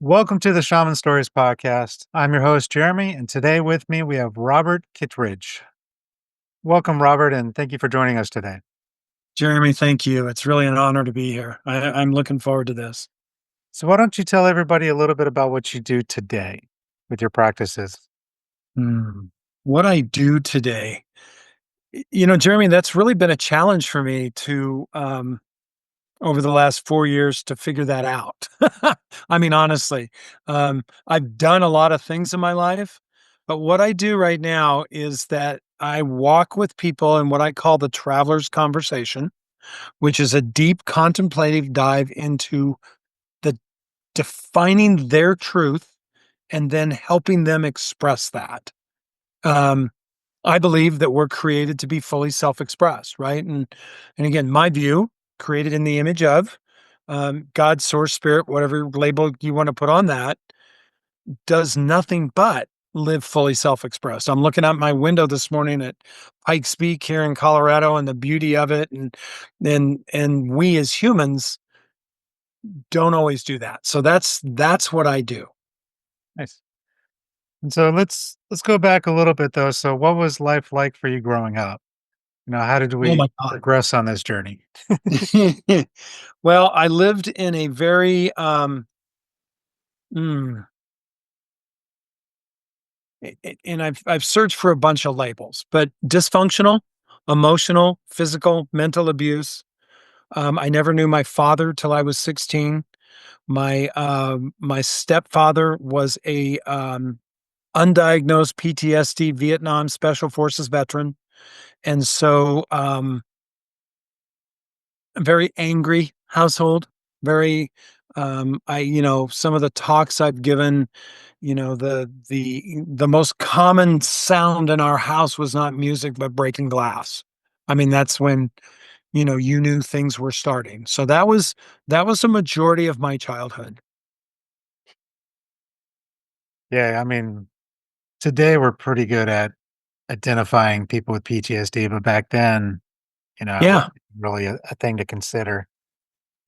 Welcome to the Shaman Stories podcast. I'm your host, Jeremy, and today with me we have Robert Kittridge. Welcome, Robert, and thank you for joining us today. Jeremy, thank you. It's really an honor to be here. I'm looking forward to this. So, why don't you tell everybody a little bit about what you do today with your practices? Hmm. What I do today, Jeremy, that's really been a challenge for me to over the last 4 years to figure that out. I mean, honestly, I've done a lot of things in my life, but what I do right now is that I walk with people in what I call the traveler's conversation, which is a deep contemplative dive into the defining their truth and then helping them express that. Um, I believe that we're created to be fully self-expressed, right? And again, my view, created in the image of God, source, spirit, whatever label you want to put on that, does nothing but live fully self-expressed. I'm looking out my window this morning at Pikes Peak here in Colorado and the beauty of it, and we as humans don't always do that. So that's what I do. Nice. And so let's go back a little bit though. So, what was life like for you growing up? How did Oh we my God. progress on this journey? Well, I lived in a very mm, and I've searched for a bunch of labels, but dysfunctional, emotional, physical, mental abuse. I never knew my father till I was 16. My stepfather was a undiagnosed PTSD Vietnam Special Forces veteran, and so a very angry household, very some of the talks I've given, the most common sound in our house was not music but breaking glass. I mean, that's when, you knew things were starting. So that was a majority of my childhood. Yeah, today we're pretty good at identifying people with PTSD, but back then, it Yeah. wasn't really a thing to consider.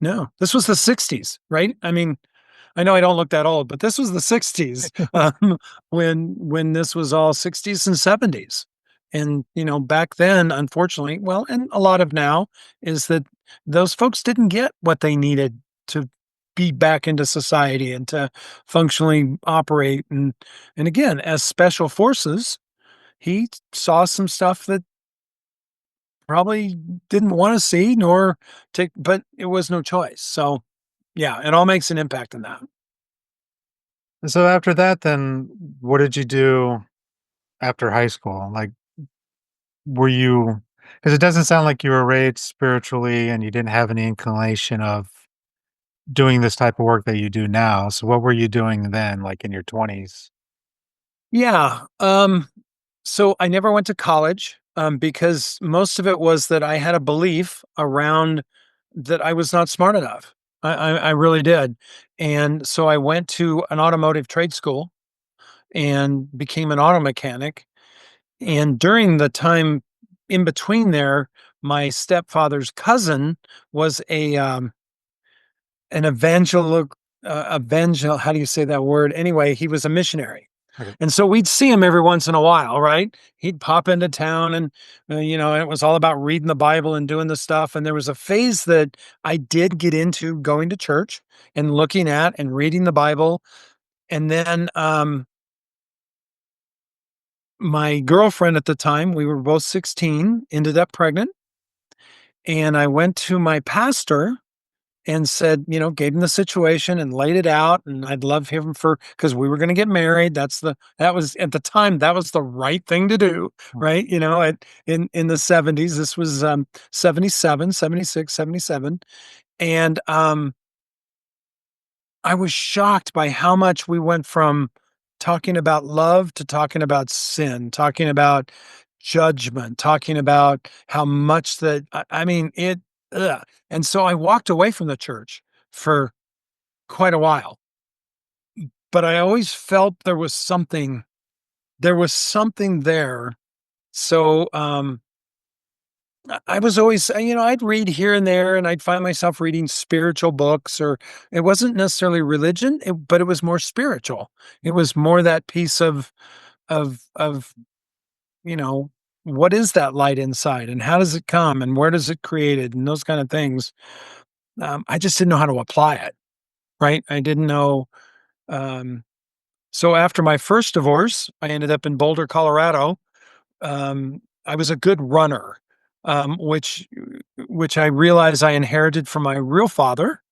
No, this was the 60s, right? I mean, I know I don't look that old, but this was the 60s, when this was all 60s and 70s. And, back then, unfortunately, well, and a lot of now is that those folks didn't get what they needed to be back into society and to functionally operate. And again, as special forces, he saw some stuff that probably didn't want to see nor take, but it was no choice. So yeah, it all makes an impact on that. And so after that, then what did you do after high school? Like, were you, because it doesn't sound like you were raised spiritually and you didn't have any inclination of doing this type of work that you do now. So what were you doing then, like in your 20s? Yeah. So I never went to college because most of it was that I had a belief around that I was not smart enough. I really did. And so I went to an automotive trade school and became an auto mechanic. And during the time in between there, my stepfather's cousin was an how do you say that word? Anyway, he was a missionary. Okay. And so we'd see him every once in a while, right? He'd pop into town and, and it was all about reading the Bible and doing the stuff. And there was a phase that I did get into going to church and looking at and reading the Bible. And then my girlfriend at the time, we were both 16, ended up pregnant. And I went to my pastor and said, gave him the situation and laid it out. And I'd love him because we were going to get married. That was at the time, that was the right thing to do. Mm. Right. In the 70s, this was 77, 76, 77. And I was shocked by how much we went from talking about love to talking about sin, talking about judgment, talking about how much that, I mean, it, ugh. And so I walked away from the church for quite a while, but I always felt there was something there. So, I was always, I'd read here and there, and I'd find myself reading spiritual books, or it wasn't necessarily religion, but it was more spiritual. It was more that piece of, you know, what is that light inside, and how does it come, and where does it create it, and those kind of things. I just didn't know how to apply it, right? I didn't know. Um, so after my first divorce, I ended up in Boulder, Colorado. I was a good runner, which I realized I inherited from my real father,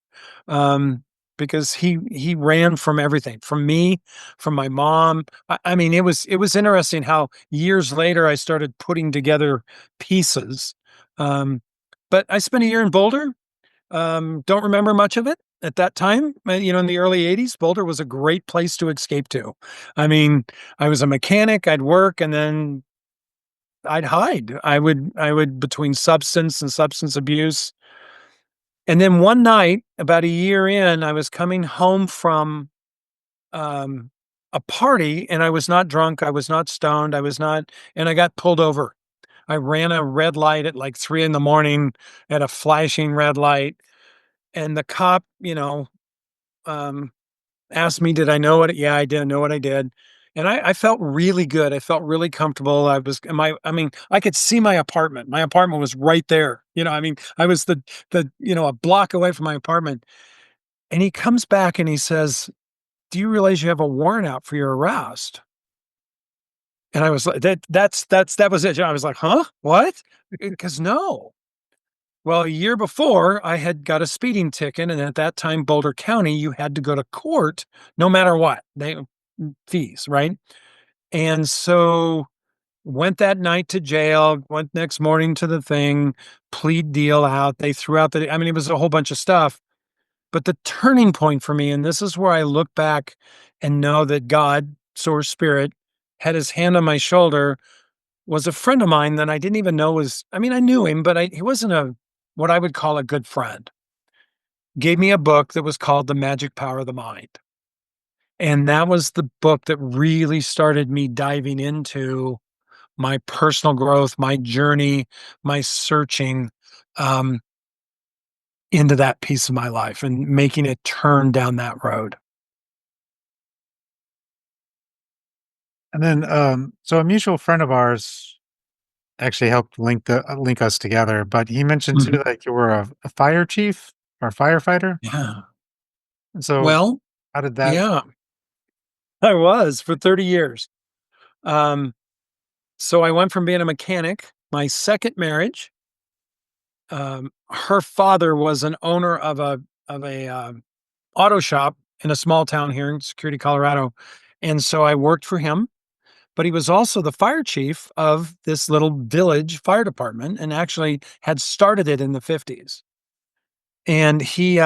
um, because he ran from everything, from me, from my mom. I mean, it was interesting how years later I started putting together pieces. Um, but I spent a year in Boulder. Don't remember much of it at that time. In the early '80s, Boulder was a great place to escape to. I mean, I was a mechanic. I'd work, and then I'd hide. I would between substance and substance abuse. And then one night, about a year in, I was coming home from um, a party, and I was not drunk, I was not stoned, I was not, and I got pulled over. I ran a red light at like 3 in the morning at a flashing red light, and the cop, um, asked me, "Did I know what?" Yeah, I did know what I did, and I felt really good. I felt really comfortable. I mean, I could see my apartment. My apartment was right there. I mean, I was a block away from my apartment. And he comes back and he says, "Do you realize you have a warrant out for your arrest?" And I was like, that was it. I was like, "Huh? What?" Because no. Well, a year before, I had got a speeding ticket, and at that time, Boulder County, you had to go to court no matter what. Fees, right? And so went that night to jail, went next morning to the thing, plead deal out. They threw out I mean, it was a whole bunch of stuff. But the turning point for me, and this is where I look back and know that God, source spirit, had his hand on my shoulder, was a friend of mine that I didn't even know I mean, I knew him, but he wasn't what I would call a good friend. Gave me a book that was called The Magic Power of the Mind. And that was the book that really started me diving into my personal growth, my journey, my searching, um, into that piece of my life and making it turn down that road. And then, so a mutual friend of ours actually helped link us together, but he mentioned too, Mhm. like, you were a fire chief or firefighter? Yeah. And so Well, how did that yeah, I was for 30 years. Um, so I went from being a mechanic, my second marriage. Her father was an owner of a auto shop in a small town here in Security, Colorado, and so I worked for him. But he was also the fire chief of this little village fire department, and actually had started it in the '50s. And he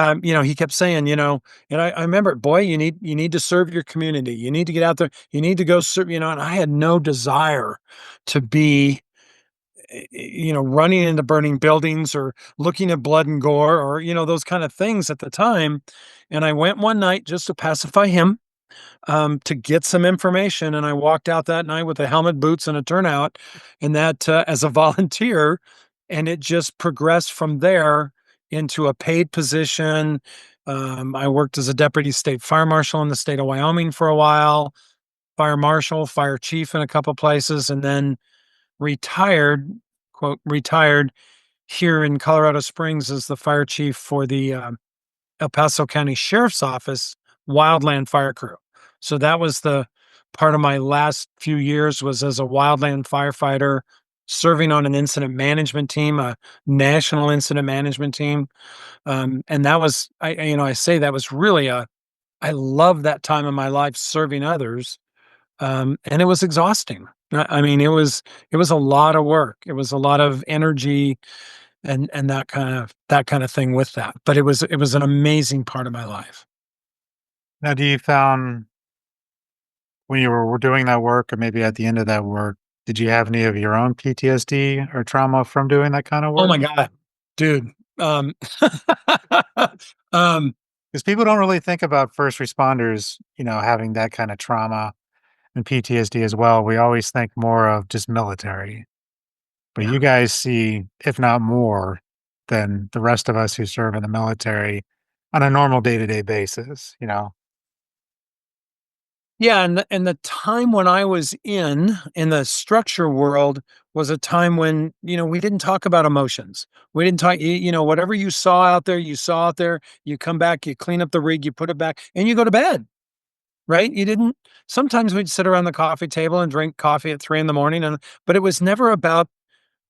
kept saying, and I remember, boy, you need to serve your community. You need to get out there. You need to go serve, and I had no desire to be, running into burning buildings or looking at blood and gore or, those kind of things at the time. And I went one night just to pacify him, to get some information. And I walked out that night with a helmet, boots, and a turnout, and that as a volunteer. And it just progressed from there into a paid position. I worked as a deputy state fire marshal in the state of Wyoming for a while, fire marshal, fire chief in a couple places, and then retired, quote, retired here in Colorado Springs as the fire chief for the El Paso County Sheriff's Office wildland fire crew. So that was the part of my last few years, was as a wildland firefighter serving on an incident management team, a national incident management team. And that was, I say that was really I love that time of my life serving others. And it was exhausting. I mean, it was a lot of work. It was a lot of energy and that kind of thing with that. But it was an amazing part of my life. now do you found when you were doing that work or maybe at the end of that work, did you have any of your own PTSD or trauma from doing that kind of Oh work? my god, dude. Um, Because people don't really think about first responders, having that kind of trauma and PTSD as well. We always think more of just military. but Yeah. you guys see, if not more, than the rest of us who serve in the military on a normal day-to-day basis, you know? Yeah, and the time when I was in the structure world was a time when, we didn't talk about emotions. We didn't talk, whatever you saw out there, you saw out there. You come back, you clean up the rig, you put it back, and you go to bed, right? You didn't Sometimes we'd sit around the coffee table and drink coffee at 3 in the morning, but it was never about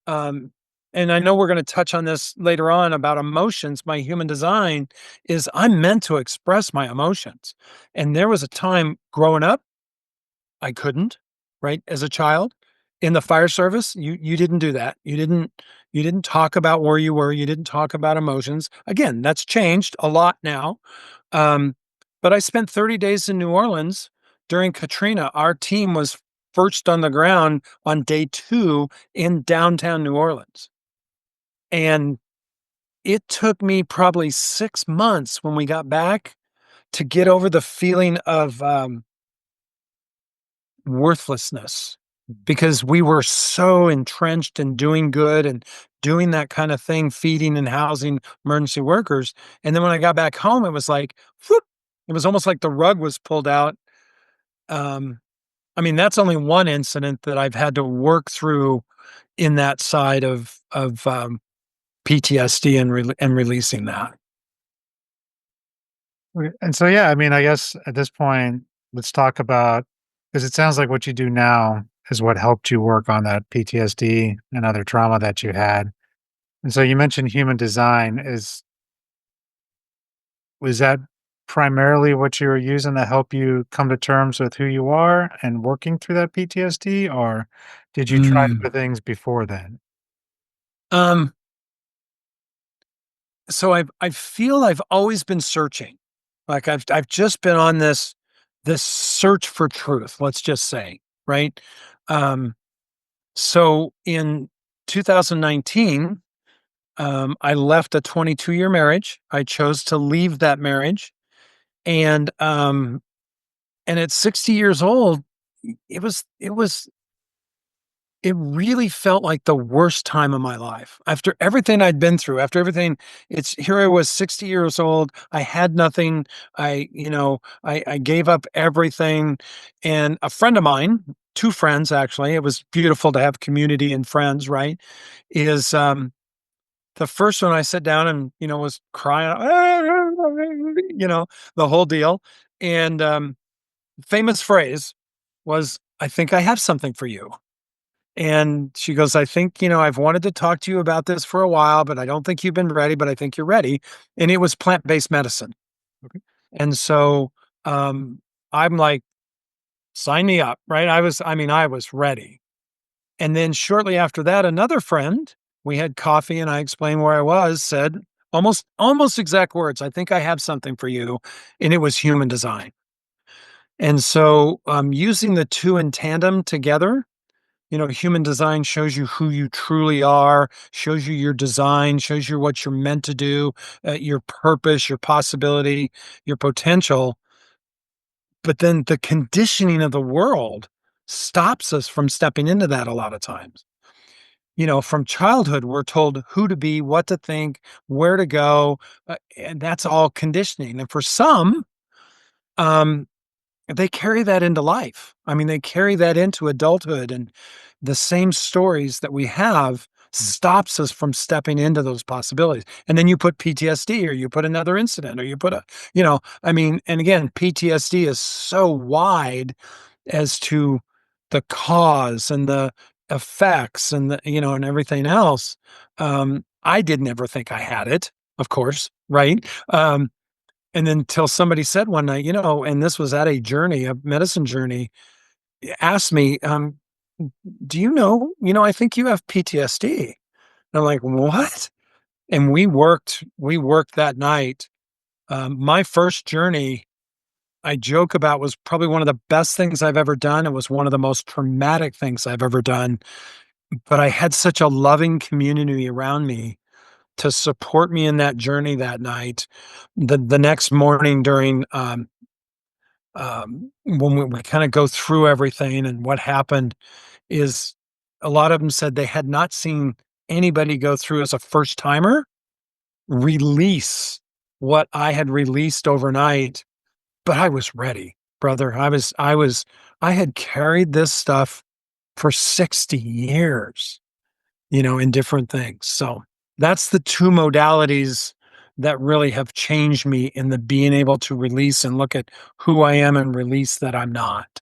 um and I know we're going to touch on this later on about emotions. My human design is I'm meant to express my emotions. And there was a time growing up I couldn't, right? As a child in the fire service, you didn't do that. You didn't talk about where you were. You didn't talk about emotions. Again, that's changed a lot now. Um, but I spent 30 days in New Orleans during Katrina. Our team was first on the ground on day 2 in downtown New Orleans. And it took me probably 6 months when we got back to get over the feeling of worthlessness, because we were so entrenched in doing good and doing that kind of thing, feeding and housing emergency workers. And then when I got back home, it was like, whoop, it was almost like the rug was pulled out. Um, I mean, that's only one incident that I've had to work through in that side of PTSD and releasing that. Okay, and so, yeah, I mean, I guess at this point, let's talk about, because it sounds like what you do now is what helped you work on that PTSD and other trauma that you had. And so you mentioned human design. Was that primarily what you were using to help you come to terms with who you are and working through that PTSD, or did you try Mm. other things before then? Um, so I feel I've always been searching. Like I've just been on this search for truth, let's just say, right? Um, so in 2019, I left a 22-year marriage. I chose to leave that marriage, and and at 60 years old, it really felt like the worst time of my life. After everything I'd been through, after everything, it's here I was 60 years old. I had nothing. I gave up everything. And a friend of mine, two friends actually, it was beautiful to have community and friends, right? Is the first one I sat down and, was crying, you know, the whole deal. And famous phrase was, I think I have something for you. And she goes, I think, I've wanted to talk to you about this for a while, but I don't think you've been ready, but I think you're ready. And it was plant-based medicine. Okay. And so I'm like, sign me up, right? I was ready. And then shortly after that, another friend, we had coffee and I explained where I was, said almost exact words, I think I have something for you. And it was human design. And so using the two in tandem together, human design shows you who you truly are, shows you your design, shows you what you're meant to do, your purpose, your possibility, your potential. But then the conditioning of the world stops us from stepping into that a lot of times. From childhood, we're told who to be, what to think, where to go, and that's all conditioning. And for some, um, they carry that into life. I mean, they carry that into adulthood, and the same stories that we have Mm. stops us from stepping into those possibilities. And then you put PTSD or you put another incident or you put I mean, and again, PTSD is so wide as to the cause and the effects and and everything else. I didn't ever think I had it, of course, right? And then till somebody said one night, and this was at a journey, a medicine journey, asked me, do I think you have PTSD. And I'm like, what? And we worked that night. My first journey, I joke about, was probably one of the best things I've ever done. It was one of the most traumatic things I've ever done. But I had such a loving community around me to support me in that journey that night. The next morning during when we kind of go through everything and what happened is a lot of them said they had not seen anybody go through as a first timer release what I had released overnight, but I was ready, brother. I had carried this stuff for 60 years, in different things. So that's the two modalities that really have changed me in the being able to release and look at who I am and release that I'm not.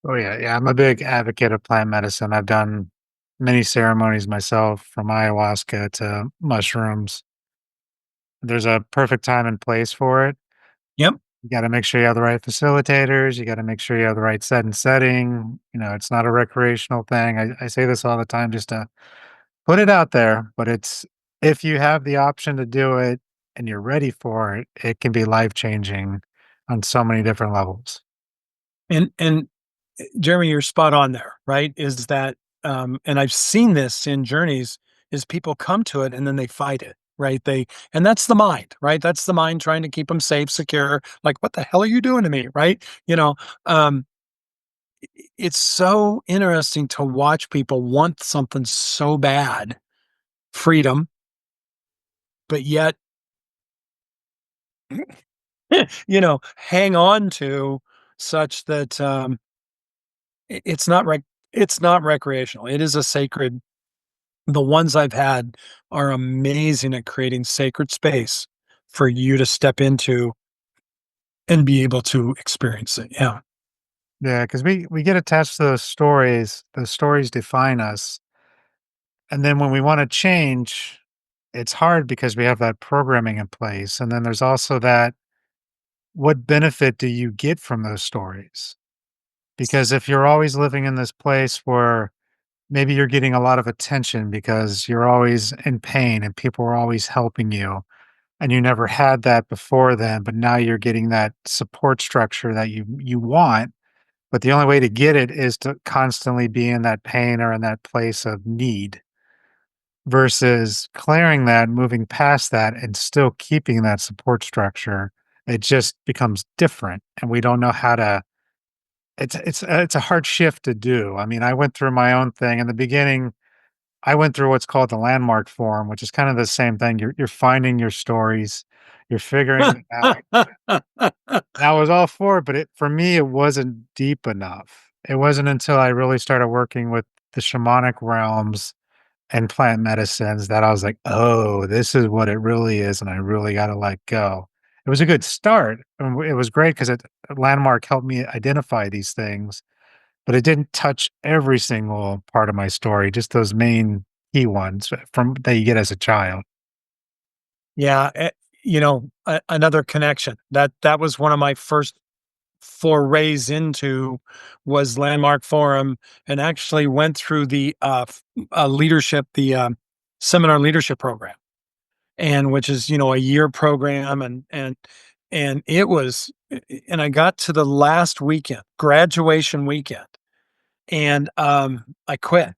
Oh yeah, yeah. I'm a big advocate of plant medicine. I've done many ceremonies myself, from ayahuasca to mushrooms. There's a perfect time and place for it. Yep. You got to make sure you have the right facilitators. You got to make sure you have the right set and setting. It's not a recreational thing. I say this all the time just to put it out there, but it's if you have the option to do it and you're ready for it, it can be life changing on so many different levels. And Jeremy, you're spot on there, right? Is that and I've seen this in journeys is people come to it and then they fight it, right? And that's the mind, right? That's the mind trying to keep them safe, secure. Like, what the hell are you doing to me? Right. Um, it's so interesting to watch people want something so bad, freedom, but yet, hang on to such that it's not it's not recreational. It is a sacred. The ones I've had are amazing at creating sacred space for you to step into and be able to experience it. Yeah. Yeah, because we get attached to those stories. Those stories define us. And then when we want to change, it's hard because we have that programming in place. And then there's also that what benefit do you get from those stories? Because if you're always living in this place where maybe you're getting a lot of attention because you're always in pain and people are always helping you, and you never had that before then, but now you're getting that support structure that you want, but the only way to get it is to constantly be in that pain or in that place of need, versus clearing that, moving past that, and still keeping that support structure. It just becomes different, and we don't know how to. It's a hard shift to do. I mean, I went through my own thing in the beginning. I went through what's called the landmark form, which is kind of the same thing. You're finding your stories, you're figuring it out. And I was all for it, but for me, it wasn't deep enough. It wasn't until I really started working with the shamanic realms and plant medicines that I was like, "Oh, this is what it really is, and I really gotta let go." It was a good start, and it was great because Landmark helped me identify these things, but it didn't touch every single part of my story, just those main key ones from that you get as a child. Yeah. Another connection that was one of my first forays into was Landmark Forum, and actually went through the leadership, the seminar leadership program, and which is a year program, and it was, and I got to the last weekend, graduation weekend, and I quit.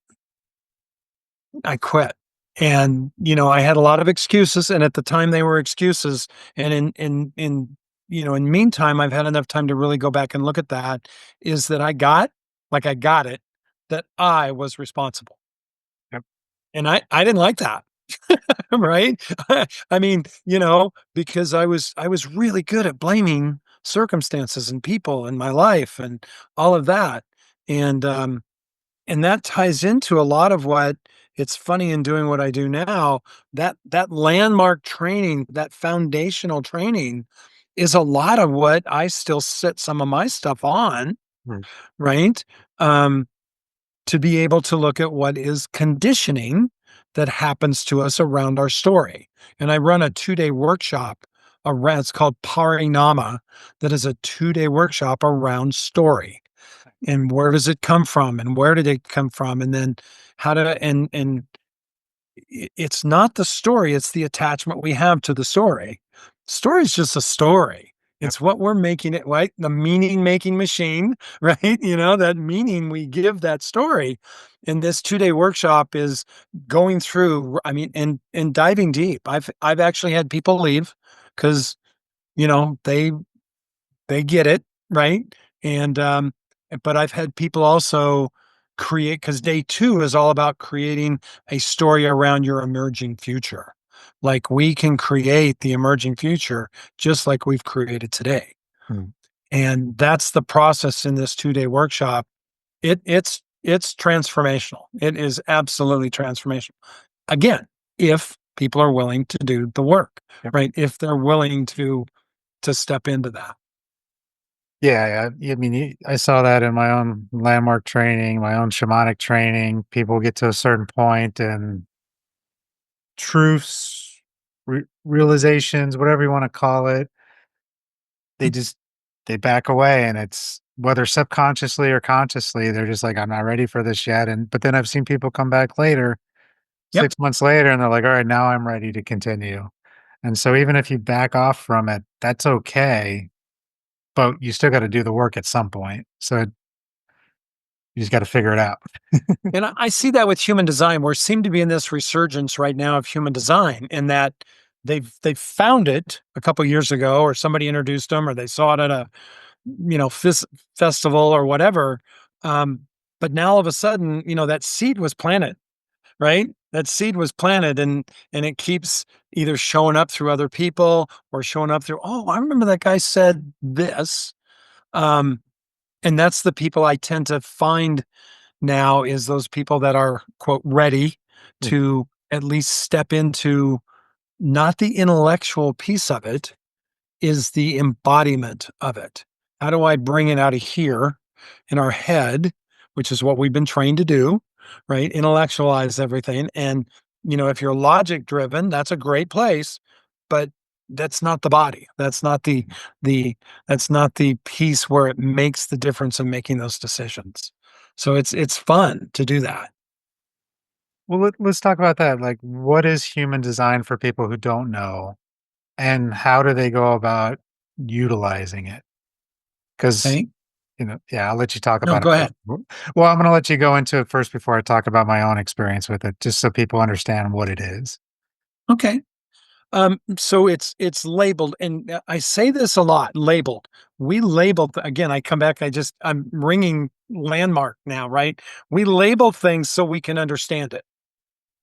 And I had a lot of excuses, and at the time they were excuses. And in meantime, I've had enough time to really go back and look at that. Is that I got it, that I was responsible, Yep, and I didn't like that. Right? I mean, because I was really good at blaming circumstances and people in my life and all of that. And and that ties into a lot of what it's funny in doing what I do now, that landmark training, that foundational training is a lot of what I still sit some of my stuff on, mm, right? Um, to be able to look at what is conditioning that happens to us around our story. And I run a 2-day workshop around, it's called Parinama, that is a 2-day workshop around story. And where does it come from? And where did it come from? And then how to, and it's not the story, it's the attachment we have to the story. Story is just a story. yep, It's what we're making it, right? The meaning making machine, right? That meaning we give that story. And this 2-day workshop is going through, I mean, and diving deep. I've actually had people leave because, they get it, right? And but I've had people also create, because day two is all about creating a story around your emerging future. Like we can create the emerging future just like we've created today. Mm. And that's the process in this 2-day workshop. It's transformational. It is absolutely transformational. Again, if people are willing to do the work, Yep. right? If they're willing to step into that. Yeah. I mean, I saw that in my own landmark training, my own shamanic training. People get to a certain point and truths, realizations, whatever you want to call it, they just they back away, and it's whether subconsciously or consciously, they're just like, I'm not ready for this yet. And but then I've seen people come back later, Yep. 6 months later, and they're like, all right, now I'm ready to continue. And so even if you back off from it, that's okay, but you still got to do the work at some point. So you just got to figure it out. And I see that with human design. We seem to be in this resurgence right now of human design, in that they've found it a couple years ago, or somebody introduced them, or they saw it at a festival or whatever. Um, but now all of a sudden, that seed was planted, right? That seed was planted, and it keeps either showing up through other people or showing up through. Oh, I remember that guy said this, um, and that's the people I tend to find now, is those people that are, quote, ready Yeah. to at least step into not the intellectual piece of it, is the embodiment of it. How do I bring it out of here in our head, which is what we've been trained to do, right? Intellectualize everything. And, if you're logic driven, that's a great place, but that's not the body. The that's not the piece where it makes the difference in making those decisions. So it's fun to do that. Well, let's talk about that. Like, what is human design for people who don't know, and how do they go about utilizing it? Because, Okay. yeah, I'll let you talk No, about it go first. ahead. Well, I'm gonna let you go into it first before I talk about my own experience with it, just so people understand what it is. Okay. So it's labeled, and I say this a lot, labeled. We label again, I come back, I'm ringing landmark now, right? We label things so we can understand it,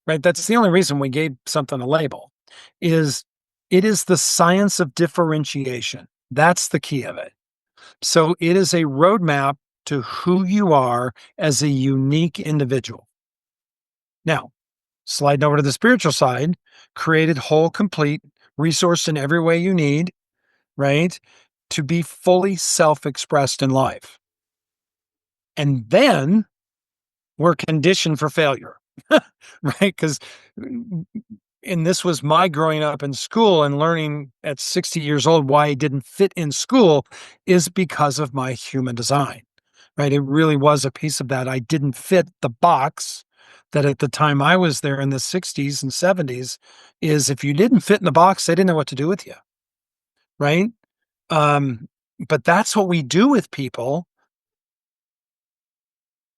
right? That's the only reason we gave something a label, is it is the science of differentiation. That's the key of it. So it is a roadmap to who you are as a unique individual. Now, sliding over to the spiritual side, created whole, complete, resourced in every way you need, right? To be fully self expressed in life. And then we're conditioned for failure, right? Because, and this was my growing up in school and learning at 60 years old why I didn't fit in school, is because of my human design, right? It really was a piece of that. I didn't fit the box that at the time I was there in the 60s and 70s, is if you didn't fit in the box, they didn't know what to do with you, right? Um, but that's what we do with people.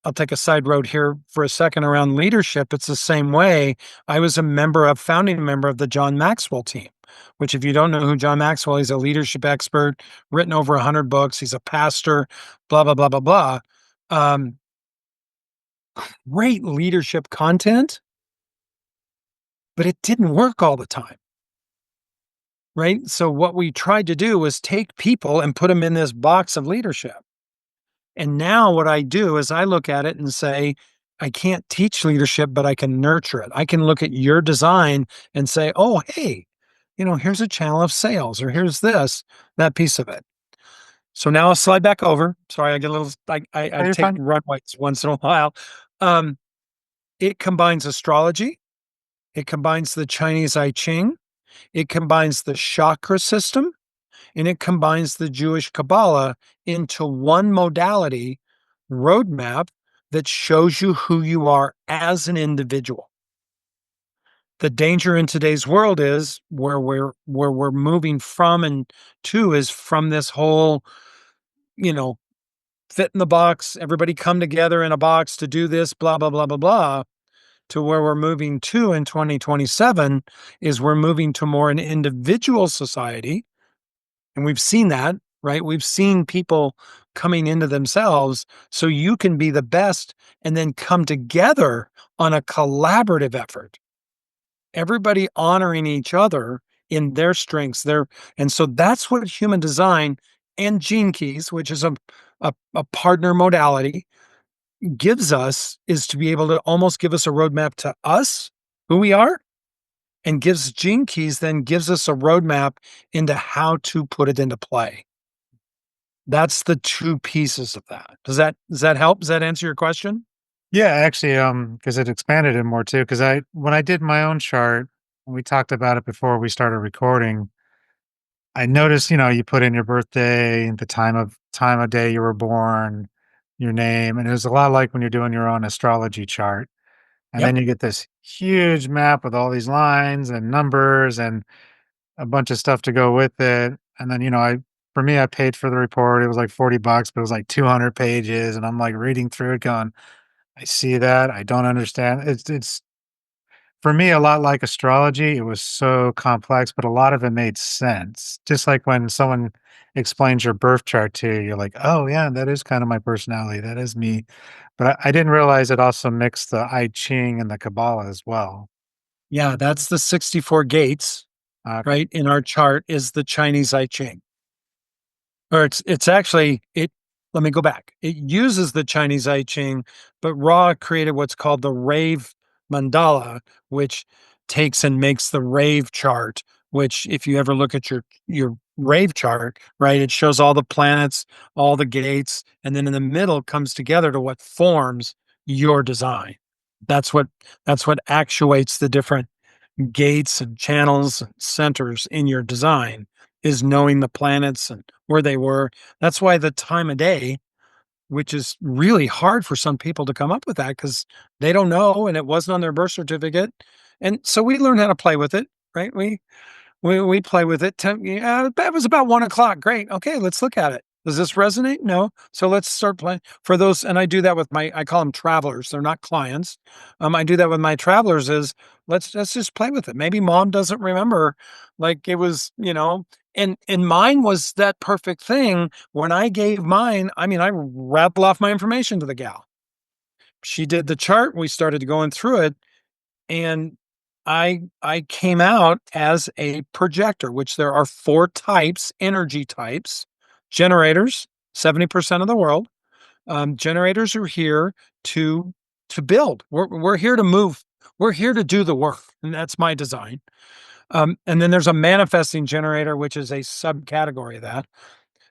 I'll take a side road here for a second around leadership. It's the same way. I was founding member of the John Maxwell team, which, if you don't know who John Maxwell is, he's a leadership expert, written over 100 books. He's a pastor, blah, blah, blah, blah, blah. Um, Great leadership content, but it didn't work all the time, right? So what we tried to do was take people and put them in this box of leadership. And now what I do is I look at it and say, I can't teach leadership, but I can nurture it. I can look at your design and say, oh, hey, here's a channel of sales, or here's that piece of it. So now I'll slide back over. Sorry, I get a little, Oh, I you're take fine. runways once in a while. Um, it combines astrology. It combines the Chinese I Ching. It combines the chakra system, and it combines the Jewish Kabbalah into one modality roadmap that shows you who you are as an individual. The danger in today's world is where we're moving from and to, is from this whole, you know, fit in the box, everybody come together in a box to do this, blah, blah, blah, blah, blah, to where we're moving to in 2027, is we're moving to more an individual society. And we've seen that. right? We've seen people coming into themselves so you can be the best and then come together on a collaborative effort. Everybody honoring each other in their strengths, and so that's what human design and gene keys, which is a partner modality, gives us, is to be able to almost give us a roadmap to us, who we are, and gives gene keys then gives us a roadmap into how to put it into play. That's the two pieces of that. Does that help? Does that answer your question? Yeah, actually, because it expanded it more too. Because when I did my own chart, we talked about it before we started recording. I noticed, you put in your birthday, the time of day you were born, your name, and it was a lot like when you're doing your own astrology chart. And Yep. then you get this huge map with all these lines and numbers and a bunch of stuff to go with it. And then, for me, I paid for the report. It was like $40, but it was like 200 pages. And I'm like reading through it going, I see that. I don't understand. It's for me a lot like astrology. It was so complex, but a lot of it made sense. Just like when someone explains your birth chart to you, you're like, oh yeah, that is kind of my personality. That is me. But I didn't realize it also mixed the I Ching and the Kabbalah as well. Yeah, that's the 64 gates, Okay. right? In our chart is the Chinese I Ching. Or it's actually it let me go back. It uses the Chinese I Ching, but Ra created what's called the Rave Mandala, which takes and makes the Rave chart, which if you ever look at your Rave chart, right, it shows all the planets, all the gates, and then in the middle comes together to what forms your design. That's what that's what actuates the different gates and channels and centers in your design is knowing the planets and where they were. That's why the time of day, which is really hard for some people to come up with that because they don't know and it wasn't on their birth certificate. And so we learn how to play with it, right? We play with it. Yeah, that was about 1 o'clock. Great. Okay, let's look at it. Does this resonate? No. So let's start playing for those. And I do that with I call them travelers. They're not clients. I do that with my travelers is let's just play with it. Maybe mom doesn't remember like it was, and mine was that perfect thing. When I gave mine, I mean, I rattled off my information to the gal. She did the chart. We started going through it and I came out as a projector, which there are 4 types, energy types. Generators, 70% of the world. Generators are here to build. We're here to move. We're here to do the work, and that's my design. And then there's a manifesting generator, which is a subcategory of that.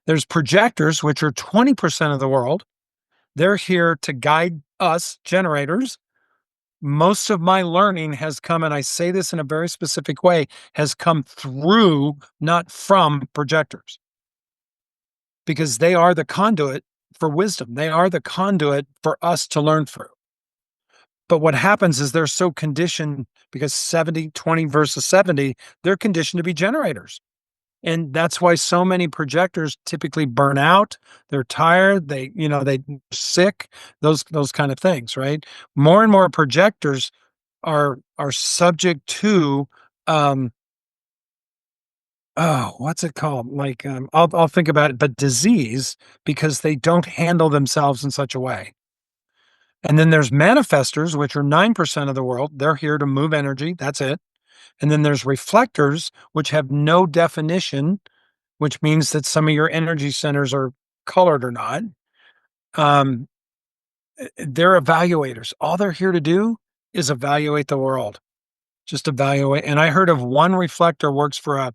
There's projectors, which are 20% of the world. They're here to guide us generators. Most of my learning has come, and I say this in a very specific way, has come through, not from projectors, because they are the conduit for wisdom. They are the conduit for us to learn through. But what happens is they're so conditioned because 70-20 versus 70, they're conditioned to be generators. And that's why so many projectors typically burn out. They're tired. They sick. Those kind of things, right? More and more projectors are subject to oh, what's it called? Like I'll think about it, but disease because they don't handle themselves in such a way. And then there's manifestors, which are 9% of the world. They're here to move energy. That's it. And then there's reflectors, which have no definition, which means that some of your energy centers are colored or not. Um, they're evaluators. All they're here to do is evaluate the world. Just evaluate. And I heard of one reflector works for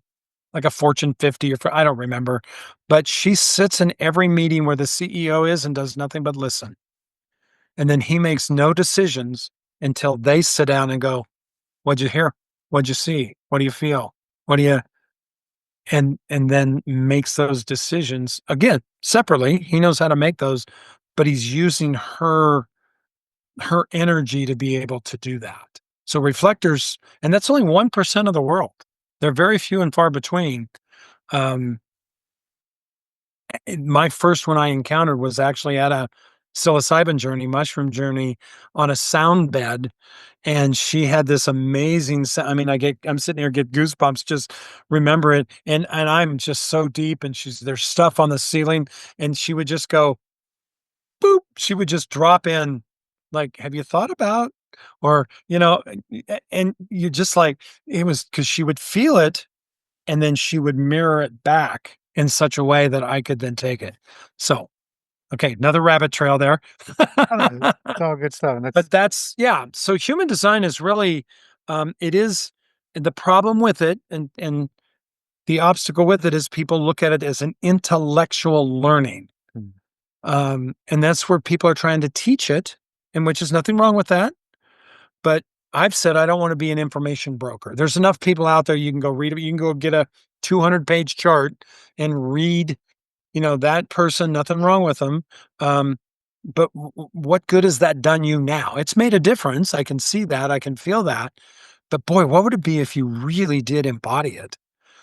like a Fortune 50 or for, I don't remember, but she sits in every meeting where the CEO is and does nothing but listen. And then he makes no decisions until they sit down and go, what'd you hear? What'd you see? What do you feel? What do you, and then makes those decisions again, separately. He knows how to make those, but he's using her energy to be able to do that. So reflectors, and that's only 1% of the world. They're very few and far between. Um, my first one I encountered was actually at psilocybin journey, mushroom journey on a sound bed. And she had this amazing I mean, I'm sitting here, get goosebumps, just remember it. And I'm just so deep, and there's stuff on the ceiling, and she would just go, boop, she would just drop in, like, "Have you thought about," or, and you just like, it was because she would feel it, and then she would mirror it back in such a way that I could then take it. So, okay, another rabbit trail there. I don't know, it's all good stuff, and But that's that's yeah, so human design is really, it is the problem with it, and the obstacle with it is people look at it as an intellectual learning. mm, And that's where people are trying to teach it, and which is nothing wrong with that. But I've said I don't want to be an information broker. There's enough people out there you can go read it. You can go get a 200-page chart and read, that person, nothing wrong with them. Um, but what good has that done you now? It's made a difference. I can see that. I can feel that. But boy, what would it be if you really did embody it?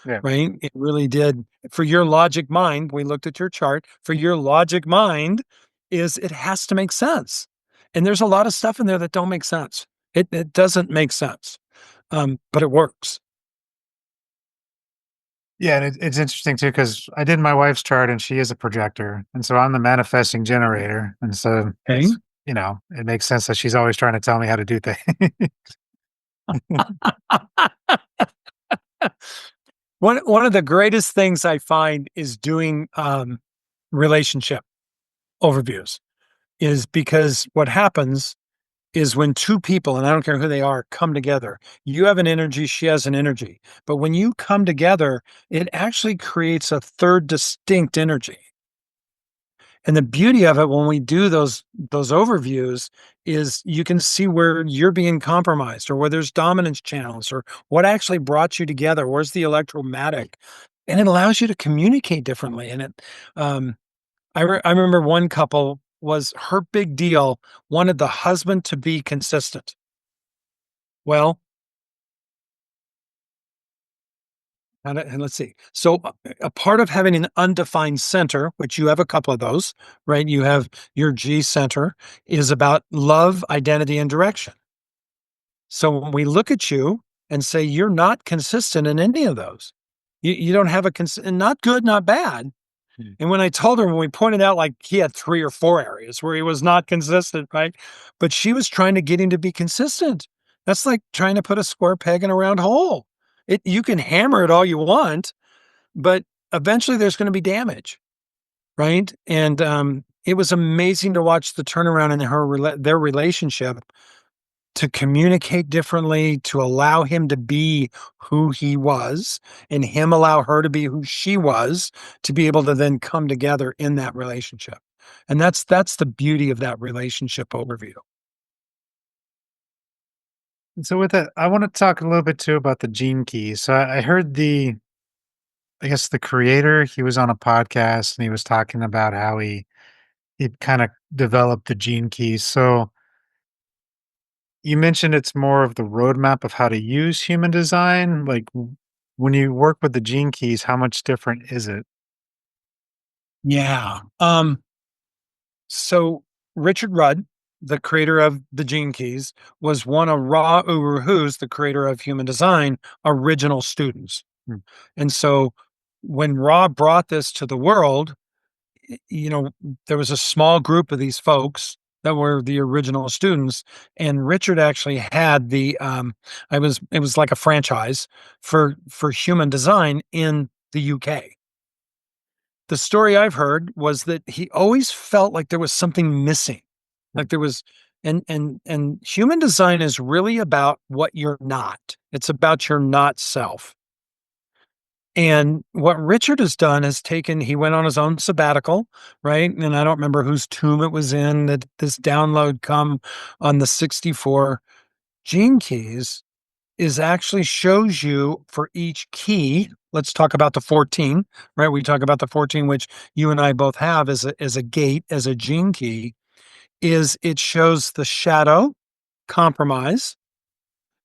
yeah. Right? It really did. For your logic mind, we looked at your chart. For your logic mind, is it has to make sense. And there's a lot of stuff in there that don't make sense. It doesn't make sense. But it works. Yeah, and it's interesting too because I did my wife's chart, and she is a projector, and so I'm the manifesting generator, and so Okay. it makes sense that she's always trying to tell me how to do things. One of the greatest things I find is doing relationship overviews, is because what happens is when two people, and I don't care who they are, come together, you have an energy, she has an energy. But when you come together, it actually creates a third distinct energy. And the beauty of it when we do those overviews is you can see where you're being compromised, or where there's dominance channels, or what actually brought you together. Where's the electromagnetic? And it allows you to communicate differently. And um, I remember one couple was her big deal, wanted the husband to be consistent. Well, and let's see. So a part of having an undefined center, which you have a couple of those, right? You have your G center, is about love, identity, and direction. So when we look at you and say you're not consistent in any of those, you don't have and not good, not bad. Mm. And when I told her, when we pointed out, like, he had 3 or 4 areas where he was not consistent, right? But she was trying to get him to be consistent. That's like trying to put a square peg in a round hole. You can hammer it all you want, but eventually there's gonna be damage, right? And, it was amazing to watch the turnaround in their relationship, to communicate differently, to allow him to be who he was, and him allow her to be who she was, to be able to then come together in that relationship. And that's the beauty of that relationship overview. And so with that, I want to talk a little bit too about the gene keys. So I heard I guess the creator, he was on a podcast and he was talking about how he kind of developed the gene keys. So you mentioned it's more of the roadmap of how to use human design. Like when you work with the gene keys, how much different is it? Yeah. So Richard Rudd, the creator of the Gene Keys, was one of Ra Uru Hu's, the creator of human design, original students. Mm, And so when Ra brought this to the world, you know, there was a small group of these folks that were the original students, and Richard actually had it was like a franchise for human design in the UK. The story I've heard was that he always felt like there was something missing. mm. Like there was and human design is really about what you're not. It's about your not self. And what Richard has done is he went on his own sabbatical, right? And I don't remember whose tomb it was in that this download come on the 64 gene keys, is actually shows you for each key. Let's talk about the 14, right? We talk about the 14, which you and I both have as a gate, as a gene key, is it shows the shadow, compromise,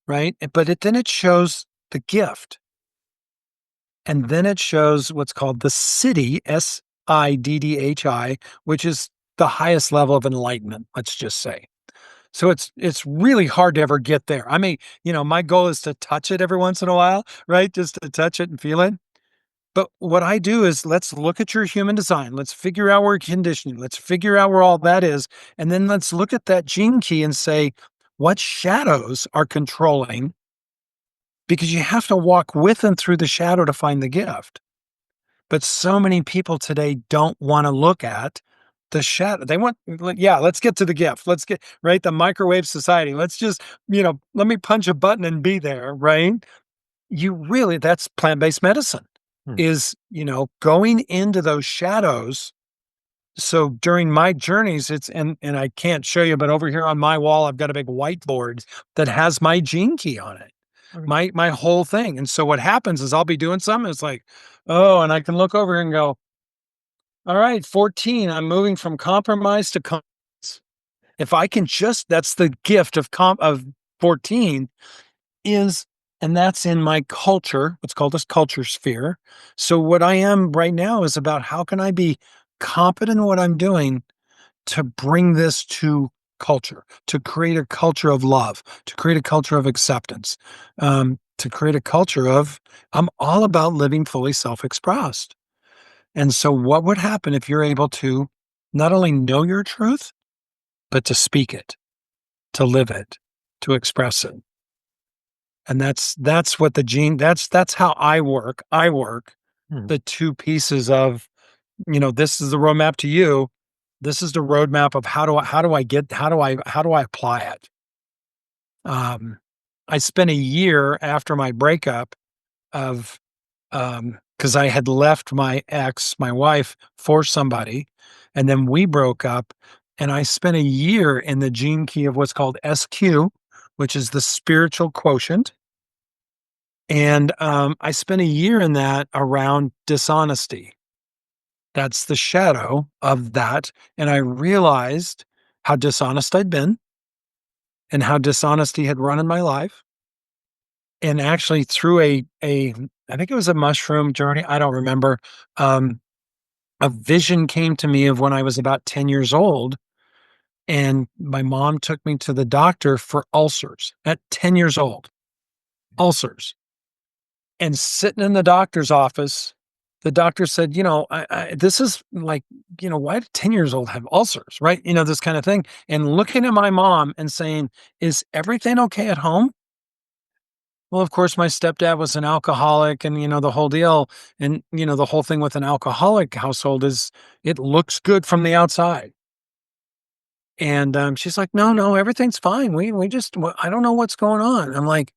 right? But then it shows the gift. And then it shows what's called the siddhi, SIDDHI, which is the highest level of enlightenment, let's just say. So it's really hard to ever get there. I mean, my goal is to touch it every once in a while, right? Just to touch it and feel it. But what I do is let's look at your human design. Let's figure out where conditioning. Let's figure out where all that is. And then let's look at that gene key and say, what shadows are controlling? Because you have to walk with and through the shadow to find the gift. But so many people today don't want to look at the shadow. They want, yeah, let's get to the gift. Let's get right. The microwave society. Let's just, let me punch a button and be there, right? That's plant-based medicine Mm. is, going into those shadows. So during my journeys, and I can't show you, but over here on my wall, I've got a big whiteboard that has my gene key on it, Okay. my whole thing. And so what happens is I'll be doing something. It's like, oh, and I can look over and go, all right, 14, I'm moving from compromise to compromise. If I can that's the gift of 14 is, and that's in my culture, what's called this culture sphere. So what I am right now is about how can I be competent in what I'm doing to bring this to culture, to create a culture of love, to create a culture of acceptance, to create a culture of, I'm all about living fully self-expressed. And so, what would happen if you're able to not only know your truth, but to speak it, to live it, to express it? And that's what the gene. That's how I work. I work Mm. the two pieces of, this is the roadmap to you. This is the roadmap of how do I apply it? Um, I spent a year after my breakup of because I had left my wife, for somebody, and then we broke up, and I spent a year in the gene key of what's called SQ, which is the spiritual quotient. And I spent a year in that around dishonesty. That's the shadow of that. And I realized how dishonest I'd been and how dishonesty had run in my life. And actually through I think it was a mushroom journey. I don't remember. Um, a vision came to me of when I was about 10 years old. And my mom took me to the doctor for ulcers at 10 years old, ulcers. And sitting in the doctor's office, the doctor said, this is like, why do 10 years old have ulcers? Right. This kind of thing. And looking at my mom and saying, is everything okay at home? Well, of course, my stepdad was an alcoholic and, the whole deal. And, the whole thing with an alcoholic household is it looks good from the outside. And she's like, no, no, everything's fine. We just, I don't know what's going on. I'm like,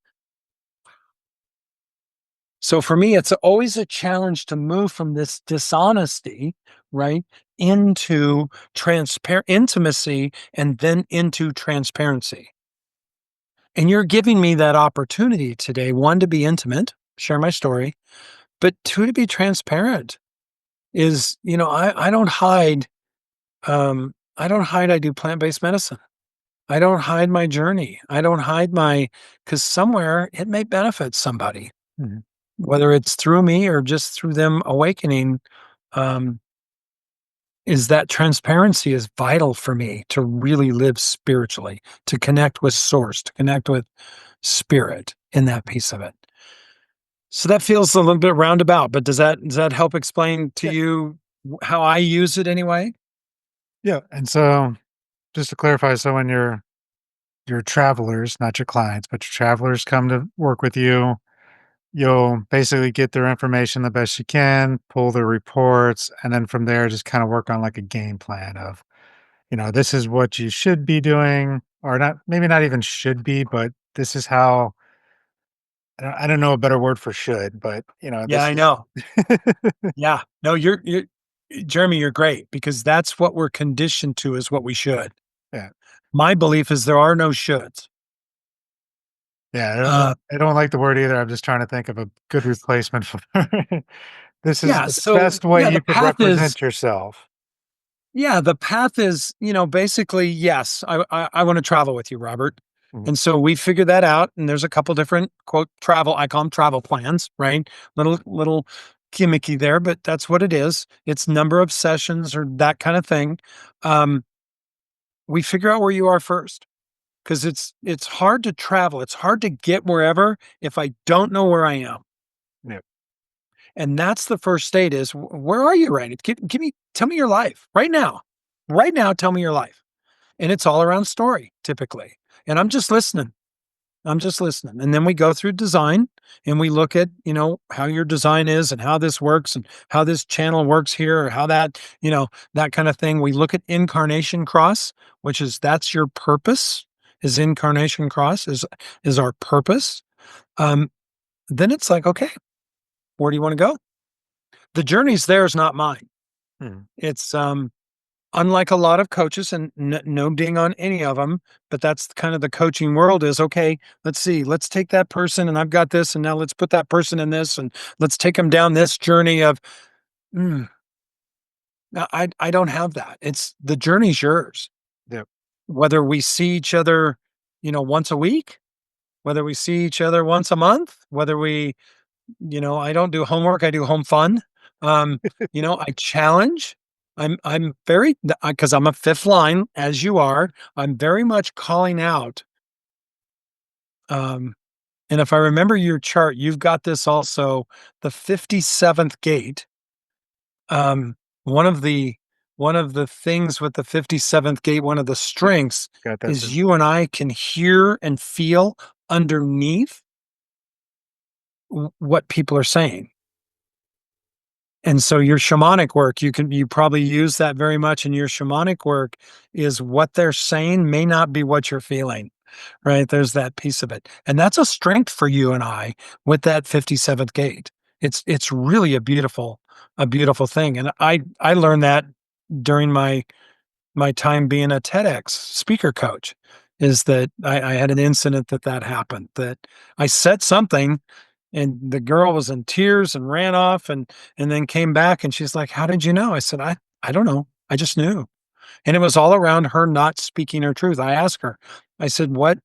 so for me, it's always a challenge to move from this dishonesty, right, into transparent intimacy and then into transparency. And you're giving me that opportunity today, one, to be intimate, share my story, but two, to be transparent is, I don't hide. I don't hide. I do plant-based medicine. I don't hide my journey. I don't hide because somewhere it may benefit somebody, Mhm. whether it's through me or just through them awakening. um, is that transparency is vital for me to really live spiritually, to connect with source, to connect with spirit in that piece of it. So that feels a little bit roundabout, but does that help explain to Yeah. you how I use it anyway? Yeah. And so just to clarify, so when your travelers, not your clients, but your travelers come to work with you, you'll basically get their information the best you can, pull their reports, and then from there just kind of work on like a game plan of, this is what you should be doing, or not, maybe not even should be, but this is how I don't know a better word for should, but Yeah, this I is know. Yeah. No, you're Jeremy, you're great because that's what we're conditioned to is what we should. yeah. My belief is there are no shoulds. Yeah, Uh, I don't like the word either. I'm just trying to think of a good replacement for this is yeah. the So best way yeah, you could represent yourself. the path is, basically, yes, I want to travel with you, Robert. Mhm. And so we figured that out. And there's a couple different quote travel, I call them travel plans, right? Little gimmicky there, but that's what it is. It's number of sessions or that kind of thing. Um, we figure out where you are first because it's hard to travel. It's hard to get wherever if I don't know where I am. Yeah. And that's the first state is where are you right? Give me tell me your life right now. Right now, tell me your life. And it's all around story typically. And I'm just listening. I'm just listening. And then we go through design and we look at, how your design is and how this works and how this channel works here or how that, that kind of thing. We look at incarnation cross, which is that's your purpose, is incarnation cross is our purpose. Um, then it's like, okay, where do you want to go? The journey's theirs, not mine. Hmm. It's unlike a lot of coaches, and no ding on any of them, but that's kind of the coaching world is okay. Let's see, let's take that person, and I've got this, and now let's put that person in this, and let's take them down this journey of. Mm, no, I don't have that. It's the journey's yours. Yeah. Whether we see each other, once a week, whether we see each other once a month, whether we I don't do homework, I do home fun. Um, I challenge. I'm very because I'm a fifth line as you are. I'm very much calling out. Um, and if I remember your chart, you've got this also the 57th gate. Um, one of the one of the things with the 57th gate, one of the Yeah. strengths Got that is too. you and I can hear and feel underneath what people are saying. And so your shamanic work, you probably use that very much in your shamanic work is what they're saying may not be what you're feeling, right? There's that piece of it. And that's a strength for you and I with that 57th gate. It's really a beautiful thing. And I learned that during my time being a TEDx speaker coach is that I had an incident that happened that I said something and the girl was in tears and ran off and then came back and she's like, "How did you know?" I said, I don't know. I just knew." And it was all around her not speaking her truth. I asked her, I said, "What?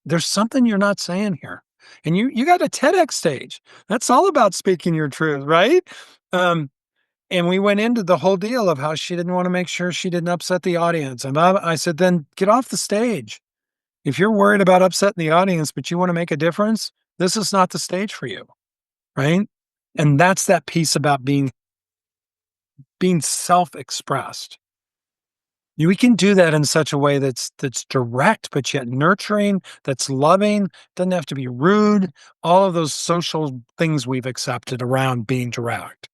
There's something you're not saying here." And you got a TEDx stage. That's all about speaking your truth, right? Um, and we went into the whole deal of how she didn't want to make sure she didn't upset the audience. And I said, then get off the stage. If you're worried about upsetting the audience, but you want to make a difference, this is not the stage for you. Right? And that's that piece about being self-expressed. We can do that in such a way that's direct, but yet nurturing, that's loving, doesn't have to be rude, all of those social things we've accepted around being direct.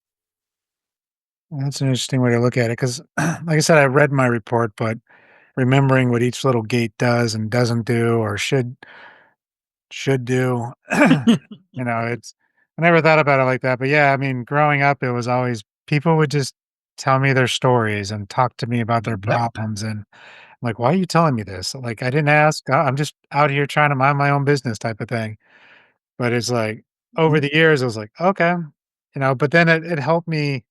Well, that's an interesting way to look at it because, like I said, I read my report, but remembering what each little gate does and doesn't do or should do, it's I never thought about it like that. But yeah, I mean, growing up, it was always people would just tell me their stories and talk to me about their Yep. problems, and I'm like, why are you telling me this? Like, I didn't ask. I'm just out here trying to mind my own business, type of thing. But it's like over Mhm. the years, I was like, okay, But then it helped me.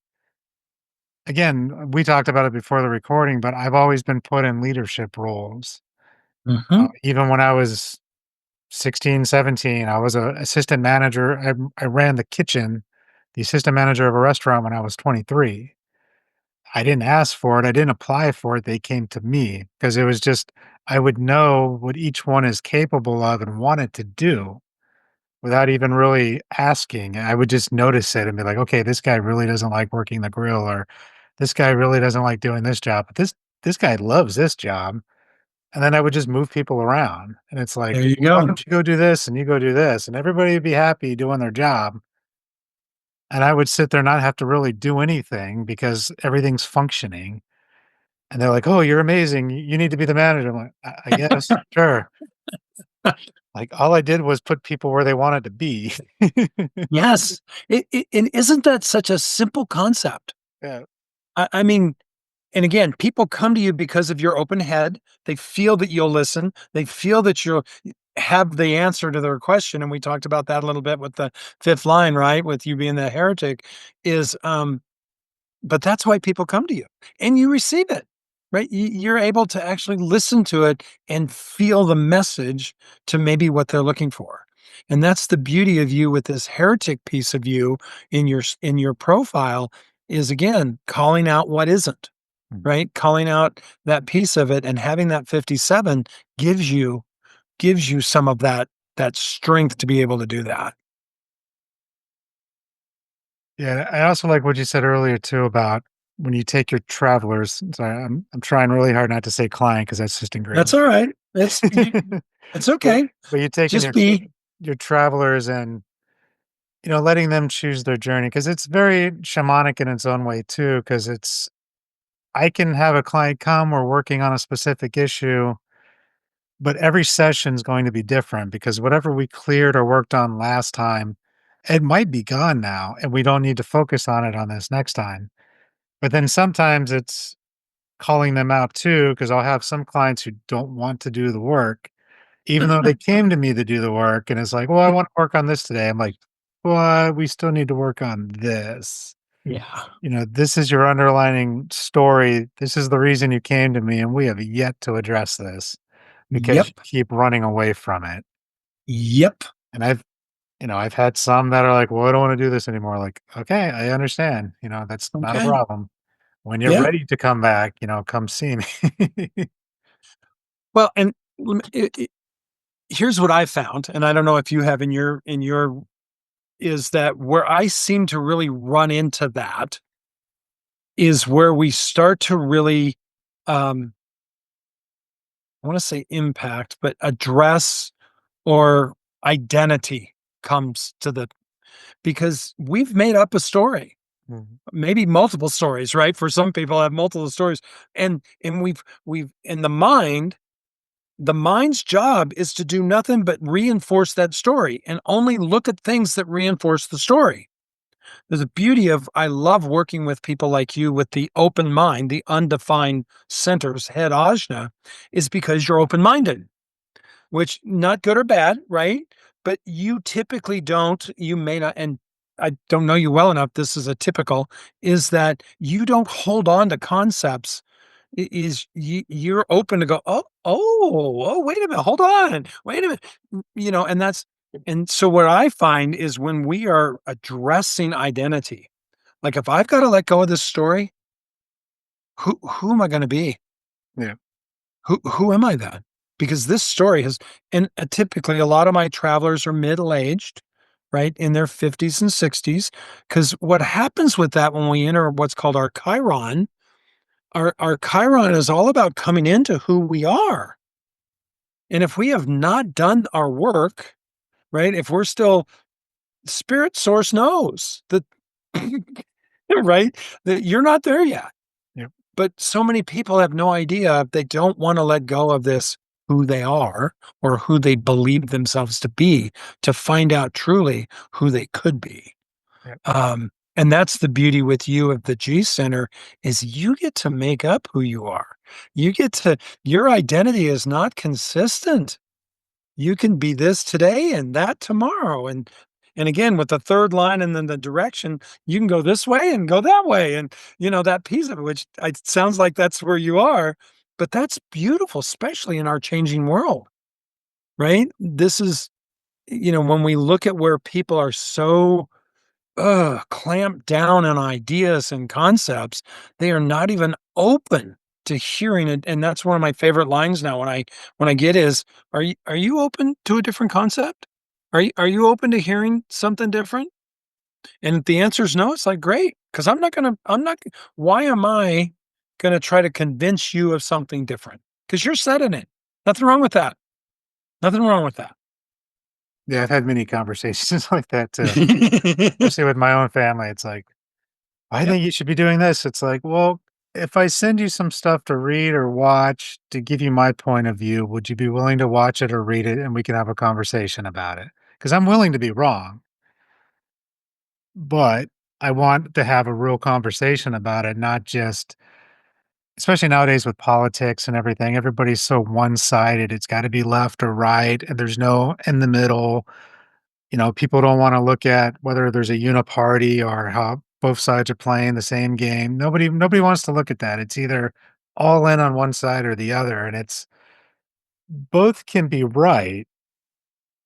Again, we talked about it before the recording, but I've always been put in leadership roles. Mhm. Even when I was 16, 17, I was a assistant manager. I ran the kitchen, the assistant manager of a restaurant when I was 23. I didn't ask for it. I didn't apply for it. They came to me because it was just I would know what each one is capable of and wanted to do without even really asking. I would just notice it and be like, okay, this guy really doesn't like working the grill, or this guy really doesn't like doing this job, but this guy loves this job. And then I would just move people around, and it's like, There you "Why go. don't you go do this, and you go do this," and everybody would be happy doing their job, and I would sit there and not have to really do anything because everything's functioning, and they're like, "Oh, you're amazing. You need to be the manager." I'm like, I guess, sure." Like, all I did was put people where they wanted to be. Yes. And isn't that such a simple concept? Yeah, I mean, and again, people come to you because of your open head. They feel that you'll listen. They feel that you'll have the answer to their question. And we talked about that a little bit with the fifth line, right? With you being the heretic is, but that's why people come to you and you receive it, right? You're able to actually listen to it and feel the message to maybe what they're looking for. And that's the beauty of you with this heretic piece of you in your profile is again calling out what isn't, Mhm. right? Calling out that piece of it and having that 57 gives you some of that strength to be able to do that. Yeah, I also like what you said earlier too about when you take your travelers. Sorry, I'm trying really hard not to say client because that's just That's ingrained. all right. It's but okay. but you're taking Just be. your travelers and letting them choose their journey because it's very shamanic in its own way too. Because it's I can have a client come, we're working on a specific issue, but every session is going to be different because whatever we cleared or worked on last time, it might be gone now, and we don't need to focus on it on this next time. But then sometimes it's calling them out too, because I'll have some clients who don't want to do the work, even though they came to me to do the work. And it's like, well, I want to work on this today. I'm like, but we still need to work on this. Yeah. This is your underlining story. This is the reason you came to me, and we have yet to address this because you Yep. keep running away from it. Yep. And I've had some that are like, well, I don't want to do this anymore. Like, okay, I understand. That's not a Okay. problem. When you're Yeah. ready to come back, come see me. Well, and here's what I found, and I don't know if you have in your is that where I seem to really run into that is where we start to really, um, I want to say impact, but address or identity comes to the because we've made up a story, Mhm. maybe multiple stories, right? For some people have multiple stories. And we've in the mind's job is to do nothing but reinforce that story and only look at things that reinforce the story. There's a beauty of I love working with people like you with the open mind, the undefined centers, head ajna, is because you're open minded, which not good or bad, right? But you typically don't, you may not, and I don't know you well enough. This is a typical, is that you don't hold on to concepts. You're open to go, oh, wait a minute, hold on, wait a minute, and and so what I find is when we are addressing identity, like if I've got to let go of this story, who am I going to be? Yeah. Who am I then? Because this story has and, typically, a lot of my travelers are middle-aged, right, in their 50s and 60s. Because what happens with that when we enter what's called our chiron, our chiron is all about coming into who we are, and if we have not done our work, right, if we're still spirit source knows that right, that you're not there yet. Yep. But so many people have no idea they don't wanna let go of this who they are or who they believe themselves to find out truly who they could be. Yep. And that's the beauty with you at the G Center is you get to make up who you are. You get to your identity is not consistent. You can be this today and that tomorrow. And again, with the third line and then the direction, you can go this way and go that way. And that piece of it, which it sounds like that's where you are, but that's beautiful, especially in our changing world, right? This is, when we look at where people are so clamped down on ideas and concepts, they are not even open to hearing it. And that's one of my favorite lines now when I get is, are you open to a different concept? Are you open to hearing something different? And if the answer is no, it's like great. Because I'm not why am I gonna try to convince you of something different? Because you're set in it. Nothing wrong with that. Nothing wrong with that. Yeah, I've had many conversations like that too, especially with my own family. It's like, "I Yep. think you should be doing this." It's like, "Well, if I send you some stuff to read or watch to give you my point of view, would you be willing to watch it or read it and we can have a conversation about it? Because 'Cause I'm willing to be wrong, but I want to have a real conversation about it, not just especially nowadays with politics and everything, everybody's so one-sided. It's gotta be left or right, and there's no in the middle. People don't wanna look at whether there's a uniparty or how both sides are playing the same game. Nobody wants to look at that. It's either all in on one side or the other, and it's both can be right.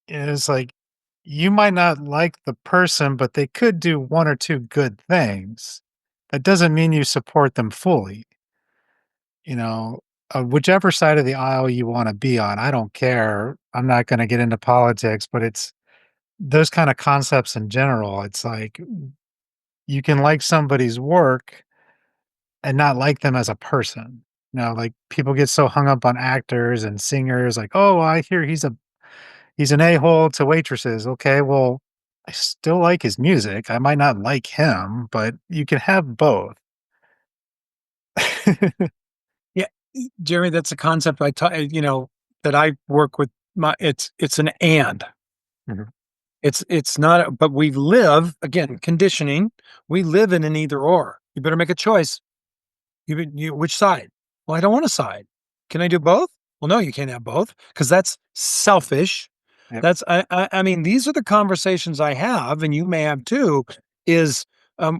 And it's like you might not like the person, but they could do one or two good things. That doesn't mean you support them fully, you know, whichever side of the aisle you wanna be on, I don't care. I'm not gonna get into politics, but it's those kinda concepts in general. It's like you can like somebody's work and not like them as a person. Like, people get so hung up on actors and singers, like, "Oh, I hear he's an a-hole to waitresses." Okay, well, I still like his music. I might not like him, but you can have both. Yeah, Jeremy, that's a concept that I work with. It's an and. Mhm. It's not, but we live again conditioning. We live in an either or. You better make a choice. Which side? Well, I don't want a side. Can I do both? Well, no, you can't have both because that's selfish. Yep. I mean, these are the conversations I have, and you may have too. Is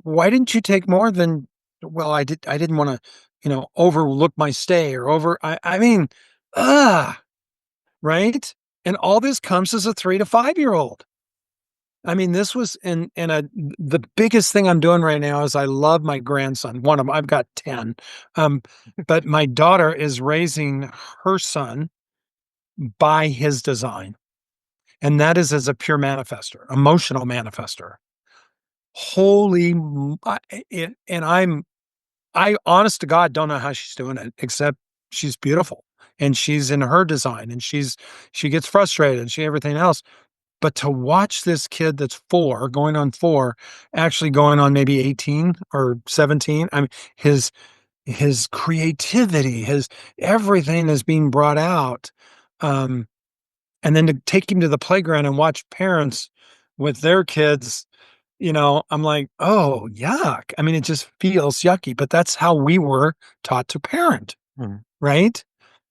why didn't you take more than? Well, I didn't want to, overlook my stay or over. I mean, ah, right. And all this comes as a 3 to 5 year old. I mean, this was the biggest thing I'm doing right now is I love my grandson. One of them, I've got 10. Um, but my daughter is raising her son by his design. And that is as a pure manifester, emotional manifester. Holy, and I honest to God don't know how she's doing it, except she's beautiful and she's in her design and she gets frustrated and everything else. But to watch this kid that's 4, going on 4, actually going on maybe 18 or 17, I mean, his his creativity, his everything is being brought out. Um, and then to take him to the playground and watch parents with their kids, I'm like, "Oh, yuck." I mean, it just feels yucky, but that's how we were taught to parent, Mhm. right?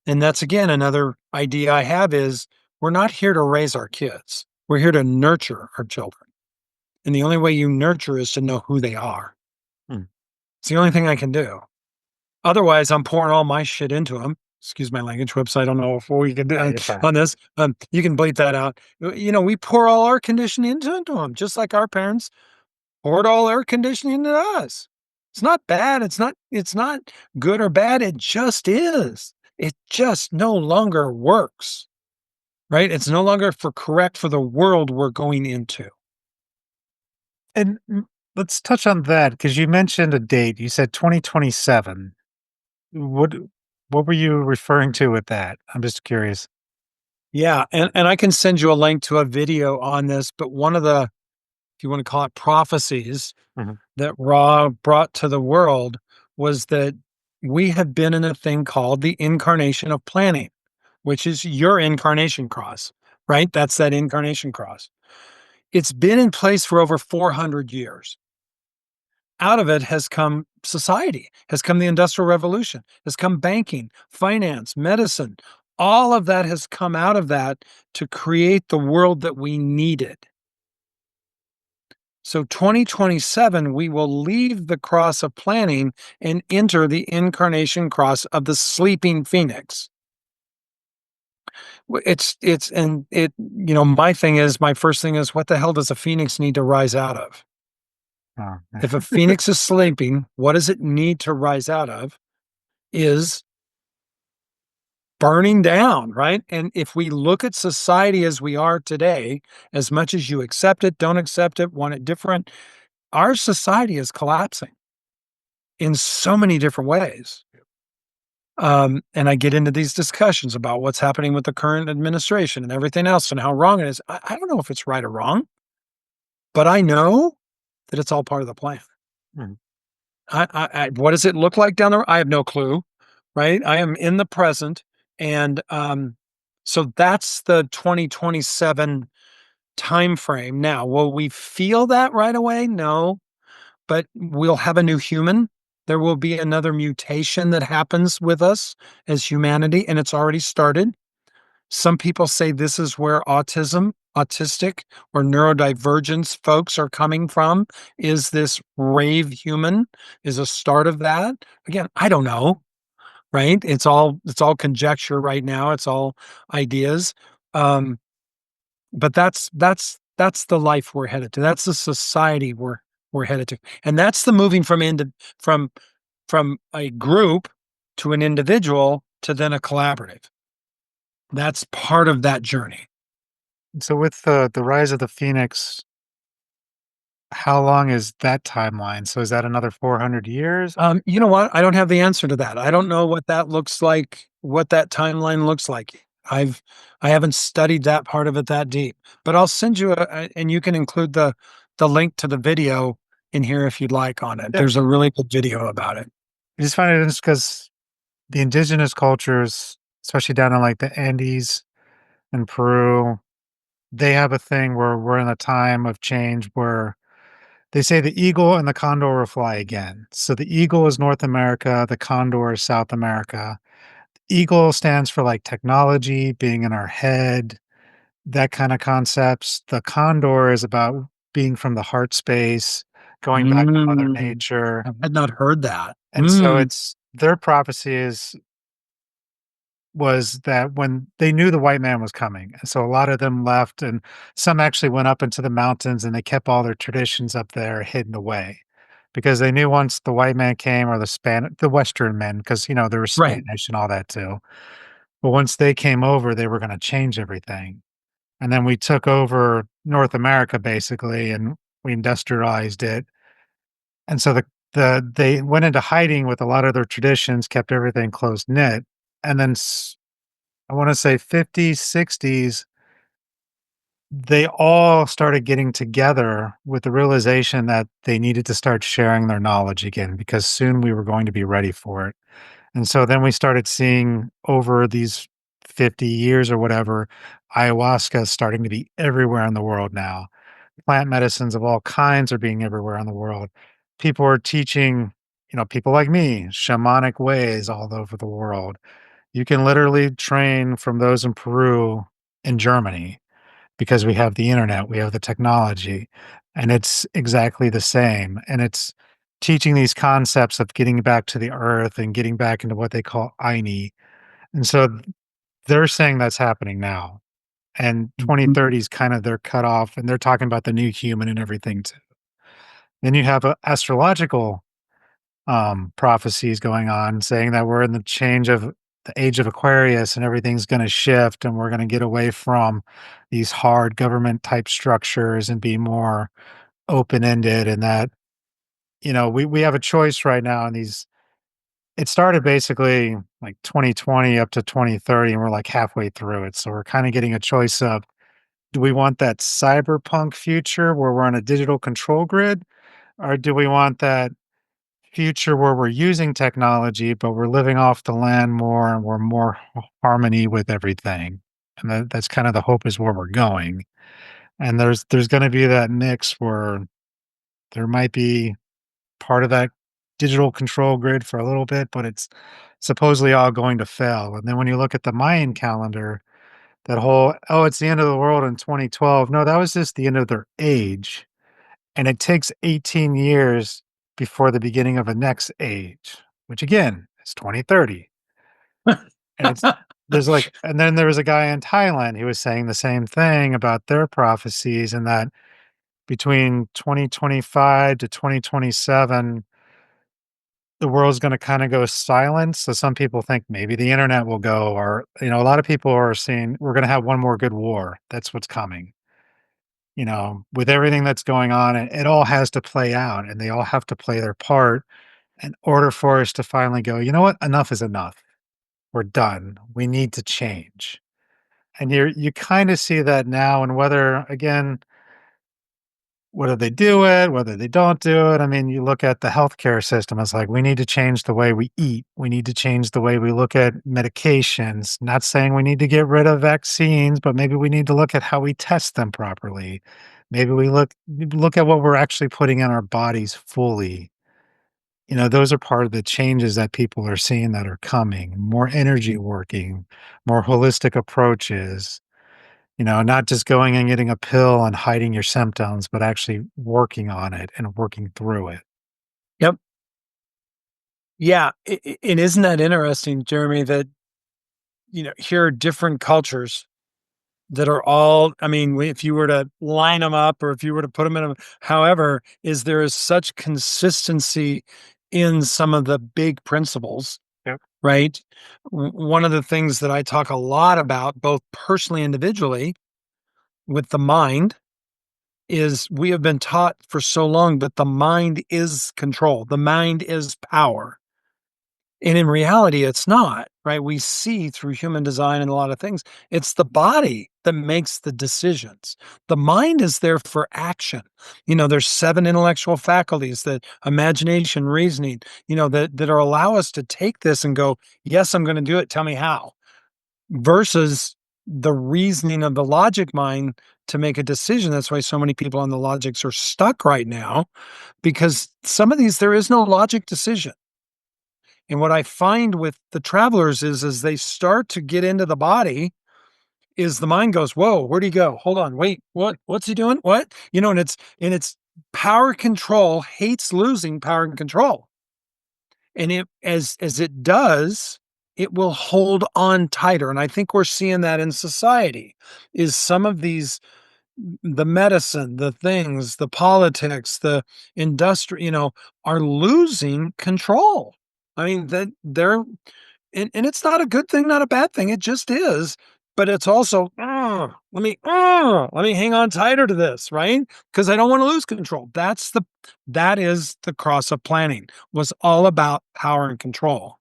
And that's again another idea I have is we're not here to raise our kids. We're here to nurture our children. And the only way you nurture is to know who they are. Mm. It's the only thing I can do. Otherwise, I'm pouring all my shit into them. Excuse my language. Whoops. I don't know if we can do Yeah, you're fine. on this. You can bleep that out. We pour all our conditioning into them, just like our parents poured all their conditioning into us. It's not bad. It's not good or bad. It just is. It just no longer works. Right? It's no longer correct for the world we're going into. And let's touch on that because you mentioned a date. You said 2027. What what were you referring to with that? I'm just curious. Yeah, and I can send you a link to a video on this, but one of the, if you want to call it prophecies Mhm. that Ra brought to the world was that we have been in a thing called the incarnation of planning, which is your incarnation cross, right? That's that incarnation cross. It's been in place for over 400 years. Out of it has come society, has come the industrial revolution, has come banking, finance, medicine. All of that has come out of that to create the world that we needed. So 2027, we will leave the cross of planning and enter the incarnation cross of the sleeping phoenix. My thing is, my first thing is, what the hell does a phoenix need to rise out of? Oh, If a phoenix is sleeping, what does it need to rise out of? Is burning down, right? And if we look at society as we are today, as much as you accept it, don't accept it, want it different, our society is collapsing in so many different ways. And I get into these discussions about what's happening with the current administration and everything else and how wrong it is. I don't know if it's right or wrong, but I know that it's all part of the plan. mhm. What does it look like down there? I have no clue, right? I am in the present, and so that's the 2027 time frame. Now, will we feel that right away? No, but we'll have a new human. There will be another mutation that happens with us as humanity, and it's already started. Some people say this is where autistic, or neurodivergence folks are coming from. Is this rave human? Is a start of that? Again, I don't know, right? It's all conjecture right now. It's all ideas. Um, but that's the life we're headed to. That's the society we're headed to. And that's the moving from from a group to an individual to then a collaborative. That's part of that journey. So with the rise of the phoenix, how long is that timeline? So is that another 400 years? You know what? I don't have the answer to that. I don't know what that looks like, what that timeline looks like. I haven't studied that part of it that deep, but I'll send you and you can include the link to the video in here if you'd like on it. Yeah. There's a really good video about it. I just find it interesting because the indigenous cultures, especially down in like the Andes and Peru, they have a thing where we're in a time of change where they say the eagle and the condor will fly again. So the eagle is North America, the condor is South America. Eagle stands for like technology, being in our head, that kind of concepts. The condor is about being from the heart space, going back to Mother Mm, Nature. I had not heard that. And so Mm, it's their prophecy was that when they knew the white man was coming, and so a lot of them left, and some actually went up into the mountains, and they kept all their traditions up there hidden away because they knew once the white man came or the Western men, because there was right. Spanish and all that too. But once they came over, they were going to change everything, and then we took over North America basically, and we industrialized it, and so they went into hiding with a lot of their traditions, kept everything close knit, and then I wanna say 50s, 60s, they all started getting together with the realization that they needed to start sharing their knowledge again because soon we were going to be ready for it. And so then we started seeing over these 50 years or whatever, ayahuasca starting to be everywhere in the world now. Plant medicines of all kinds are being everywhere in the world. People are teaching, people like me, shamanic ways all over the world. You can literally train from those in Peru in Germany because we have the internet, we have the technology, and it's exactly the same. And it's teaching these concepts of getting back to the earth and getting back into what they call Aini. And so they're saying that's happening now. And Mhm. 2030 is kind of their cutoff, and they're talking about the new human and everything too. Then you have astrological prophecies going on saying that we're in the change of the age of Aquarius and everything's going to shift and we're going to get away from these hard government type structures and be more open ended. And that, we have a choice right now in these. It started basically like 2020 up to 2030, and we're like halfway through it. So we're kind of getting a choice of, do we want that cyberpunk future where we're on a digital control grid? Or do we want that future where we're using technology, but we're living off the land more and we're more harmony with everything. And that's kind of the hope is where we're going. And there's going to be that mix where there might be part of that digital control grid for a little bit, but it's supposedly all going to fail. And then when you look at the Mayan calendar, that whole, oh, it's the end of the world in 2012. No, that was just the end of their age. And it takes 18 years before the beginning of a next age, which again is 2030. And it's there's like and then there was a guy in Thailand who was saying the same thing about their prophecies and that between 2025 to 2027, the world's gonna kinda go silent. So some people think maybe the internet will go or, a lot of people are saying we're gonna have one more good war. That's what's coming. With everything that's going on, it all has to play out and they all have to play their part in order for us to finally go, you know what? Enough is enough. We're done. We need to change. And you kind of see that now, and whether again, whether they do it, whether they don't do it. I mean, you look at the healthcare system, it's like we need to change the way we eat. We need to change the way we look at medications. Not saying we need to get rid of vaccines, but maybe we need to look at how we test them properly. Maybe we look at what we're actually putting in our bodies fully. Those are part of the changes that people are seeing that are coming. More energy working, more holistic approaches, not just going and getting a pill and hiding your symptoms, but actually working on it and working through it. Yep. Yeah. And isn't that interesting, Jeremy, that, here are different cultures that are all, I mean, if you were to line them up or if you were to put them in a, however, is there is such consistency in some of the big principles, Yep. right? One of the things that I talk a lot about, both personally, individually, with the mind, is we have been taught for so long that the mind is control, the mind is power. And in reality, it's not, right? We see through human design and a lot of things, it's the body that makes the decisions. The mind is there for action. There's seven intellectual faculties, that imagination, reasoning, that are allow us to take this and go, yes, I'm going to do it. Tell me how, versus the reasoning of the logic mind to make a decision. That's why so many people on the logics are stuck right now, because some of these, there is no logic decision. And what I find with the travelers is as they start to get into the body, is the mind goes, "Whoa, where'd he go? Hold on, wait, what? What's he doing? What?" And it's power control hates losing power and control. And it as it does, it will hold on tighter. And I think we're seeing that in society, is some of these, the medicine, the things, the politics, the industry, are losing control. I mean, that they're, and it's not a good thing, not a bad thing. It just is. But it's also, let me hang on tighter to this, right? Because I don't want to lose control. That is the cross of planning, was all about power and control.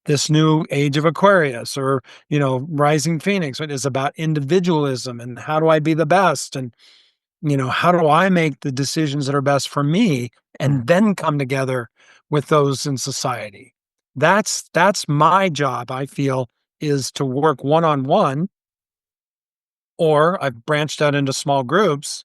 This new age of Aquarius, or, rising Phoenix, it is about individualism and how do I be the best? And, how do I make the decisions that are best for me Mm. and then come together with those in society? That's my job, I feel, is to work one on one, or I've branched out into small groups,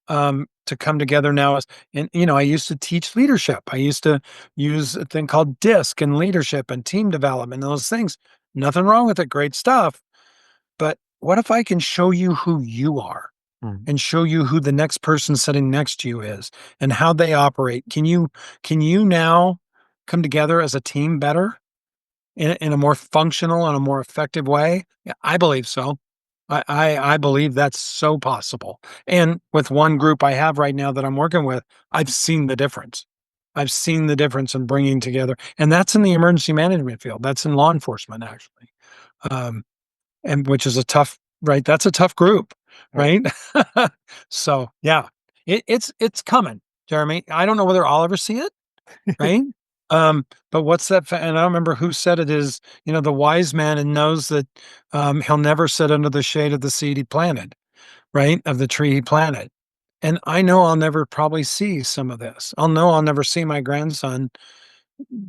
to come together now as, and I used to teach leadership. I used to use a thing called DISC and leadership and team development and those things. Nothing wrong with it, great stuff. But what if I can show you who you are, Mm. and show you who the next person sitting next to you is and how they operate? Can you now come together as a team better, in a more functional and a more effective way? Yeah, I believe so. I believe that's so possible. And with one group I have right now that I'm working with, I've seen the difference. I've seen the difference in bringing together, and that's in the emergency management field. That's in law enforcement, actually. Um, and which is a tough, right? That's a tough group, Right. right? So yeah, it's coming, Jeremy. I don't know whether I'll ever see it, right? But what's that? And I don't remember who said it, is, the wise man and knows that, he'll never sit under the shade of the seed he planted, right? Of the tree he planted. And I know I'll never probably see some of this. I'll never see my grandson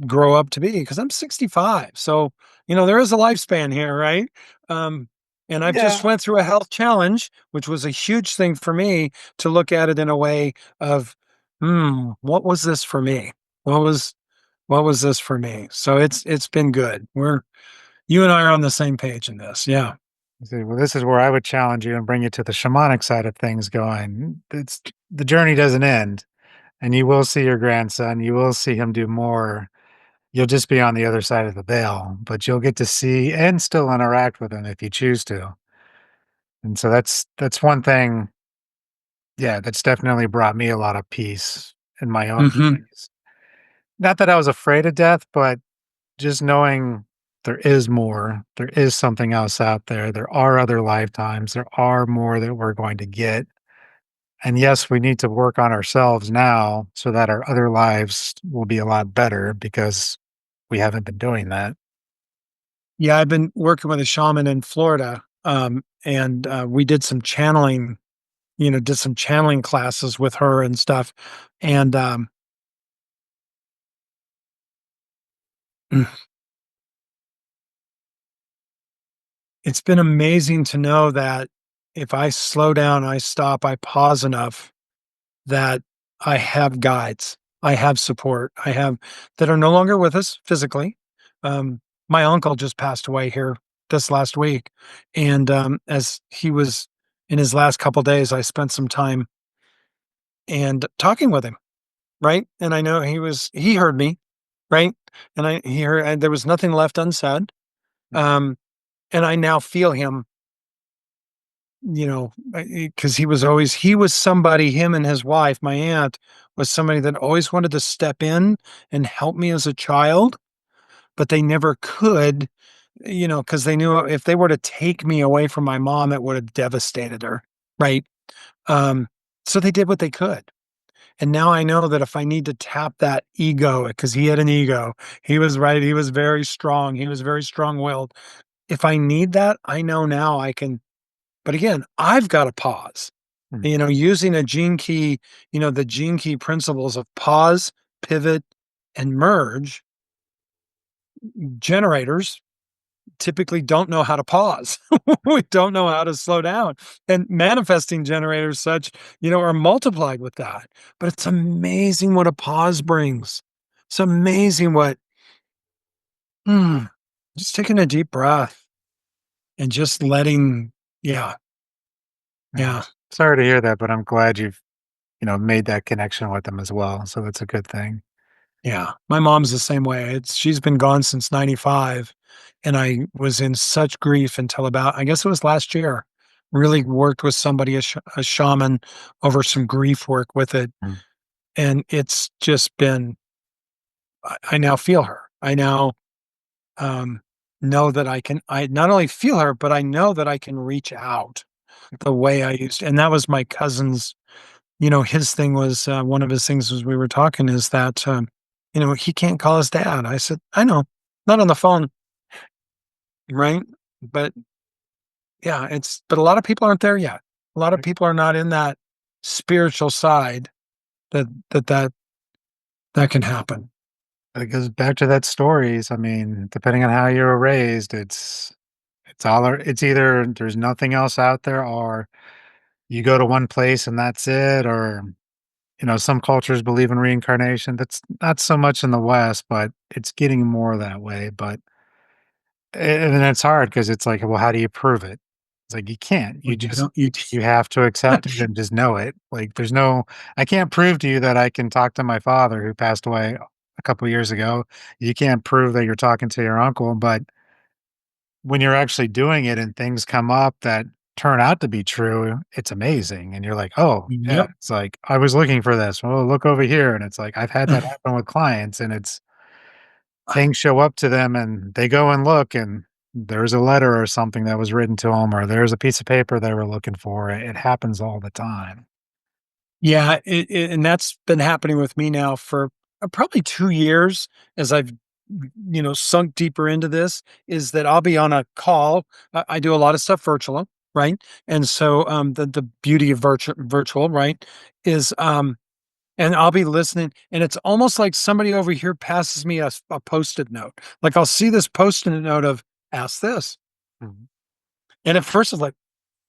grow up to be, because I'm 65. So, there is a lifespan here, right? Um, and I've just Yeah. went through a health challenge, which was a huge thing for me, to look at it in a way of, what was this for me? What was what was this for me? So it's been good. You and I are on the same page in this. Yeah. See, well, this is where I would challenge you and bring you to the shamanic side of things going. It's the journey doesn't end, and you will see your grandson, you will see him do more. You'll just be on the other side of the veil, but you'll get to see and still interact with him if you choose to. And so that's one thing, yeah, that's definitely brought me a lot of peace in my own Hmm. journeys. Not that I was afraid of death, but just knowing there is more, there is something else out there. There are other lifetimes. There are more that we're going to get. And yes, we need to work on ourselves now so that our other lives will be a lot better because we haven't been doing that. Yeah, I've been working with a shaman in Florida, and we did some channeling. Did some channeling classes with her and stuff, and it's been amazing to know that if I slow down, I stop, I pause enough, that I have guides, I have support, I have, that are no longer with us physically. My uncle just passed away here this last week, and as he was in his last couple days, I spent some time and talking with him, right? And I know he heard me, right? And he heard, and there was nothing left unsaid. Um, and I now feel him because he was somebody, him and his wife, my aunt, was somebody that always wanted to step in and help me as a child, but they never could, because they knew if they were to take me away from my mom, it would have devastated her. Right. Um, so they did what they could. And now I know that if I need to tap that ego, because he had an ego, he was right. He was very strong. He was very strong willed. If I need that, I know now I can. But again, I've got to pause, Mm, using a gene key, the gene key principles of pause, pivot, and merge. Generators typically don't know how to pause. We don't know how to slow down. And manifesting generators, such, are multiplied with that. But it's amazing what a pause brings. It's amazing what, mm, just taking a deep breath and just letting, yeah, yeah. yeah. Sorry to hear that, but I'm glad you've, made that connection with them as well, so that's a good thing. Yeah, my mom's the same way. She's been gone since '95, and I was in such grief until about, I guess it was last year. Really worked with somebody, a shaman, over some grief work with it, Mm, and it's just been. I now feel her. I now um, know that I can. I not only feel her, but I know that I can reach out the way I used. And that was my cousin's. His thing was, one of his things was, we were talking, is that, he can't call his dad. I said, I know, not on the phone, right? But yeah, but a lot of people aren't there yet. A lot of people are not in that spiritual side that that can happen. it goes back to that stories. I mean, depending on how you were raised, it's either there's nothing else out there or you go to one place and that's it, or some cultures believe in reincarnation. That's not so much in the West, but it's getting more that way. But and then it's hard because it's like, well, how do you prove it? It's like you can't. Well, you don't, You have to accept it and just know it. Like there's no I can't prove to you that I can talk to my father who passed away a couple years ago. You can't prove that you're talking to your uncle, but when you're actually doing it and things come up that turn out to be true, it's amazing. And you're like, oh, yeah. yep. It's like, I was looking for this. Oh, look over here. And it's like, I've had that happen with clients, and it's things show up to them and they go and look, and there's a letter or something that was written to them, or there's a piece of paper they were looking for. It happens all the time. Yeah, and that's been happening with me now for, probably 2 years, as I've, sunk deeper into this, is that I'll be on a call. I do a lot of stuff virtual, right? And so, the beauty of virtual, right, is, and I'll be listening, and it's almost like somebody over here passes me a Post-it note. Like, I'll see this Post-it note of, "Ask this." Mhm. And at first it's like,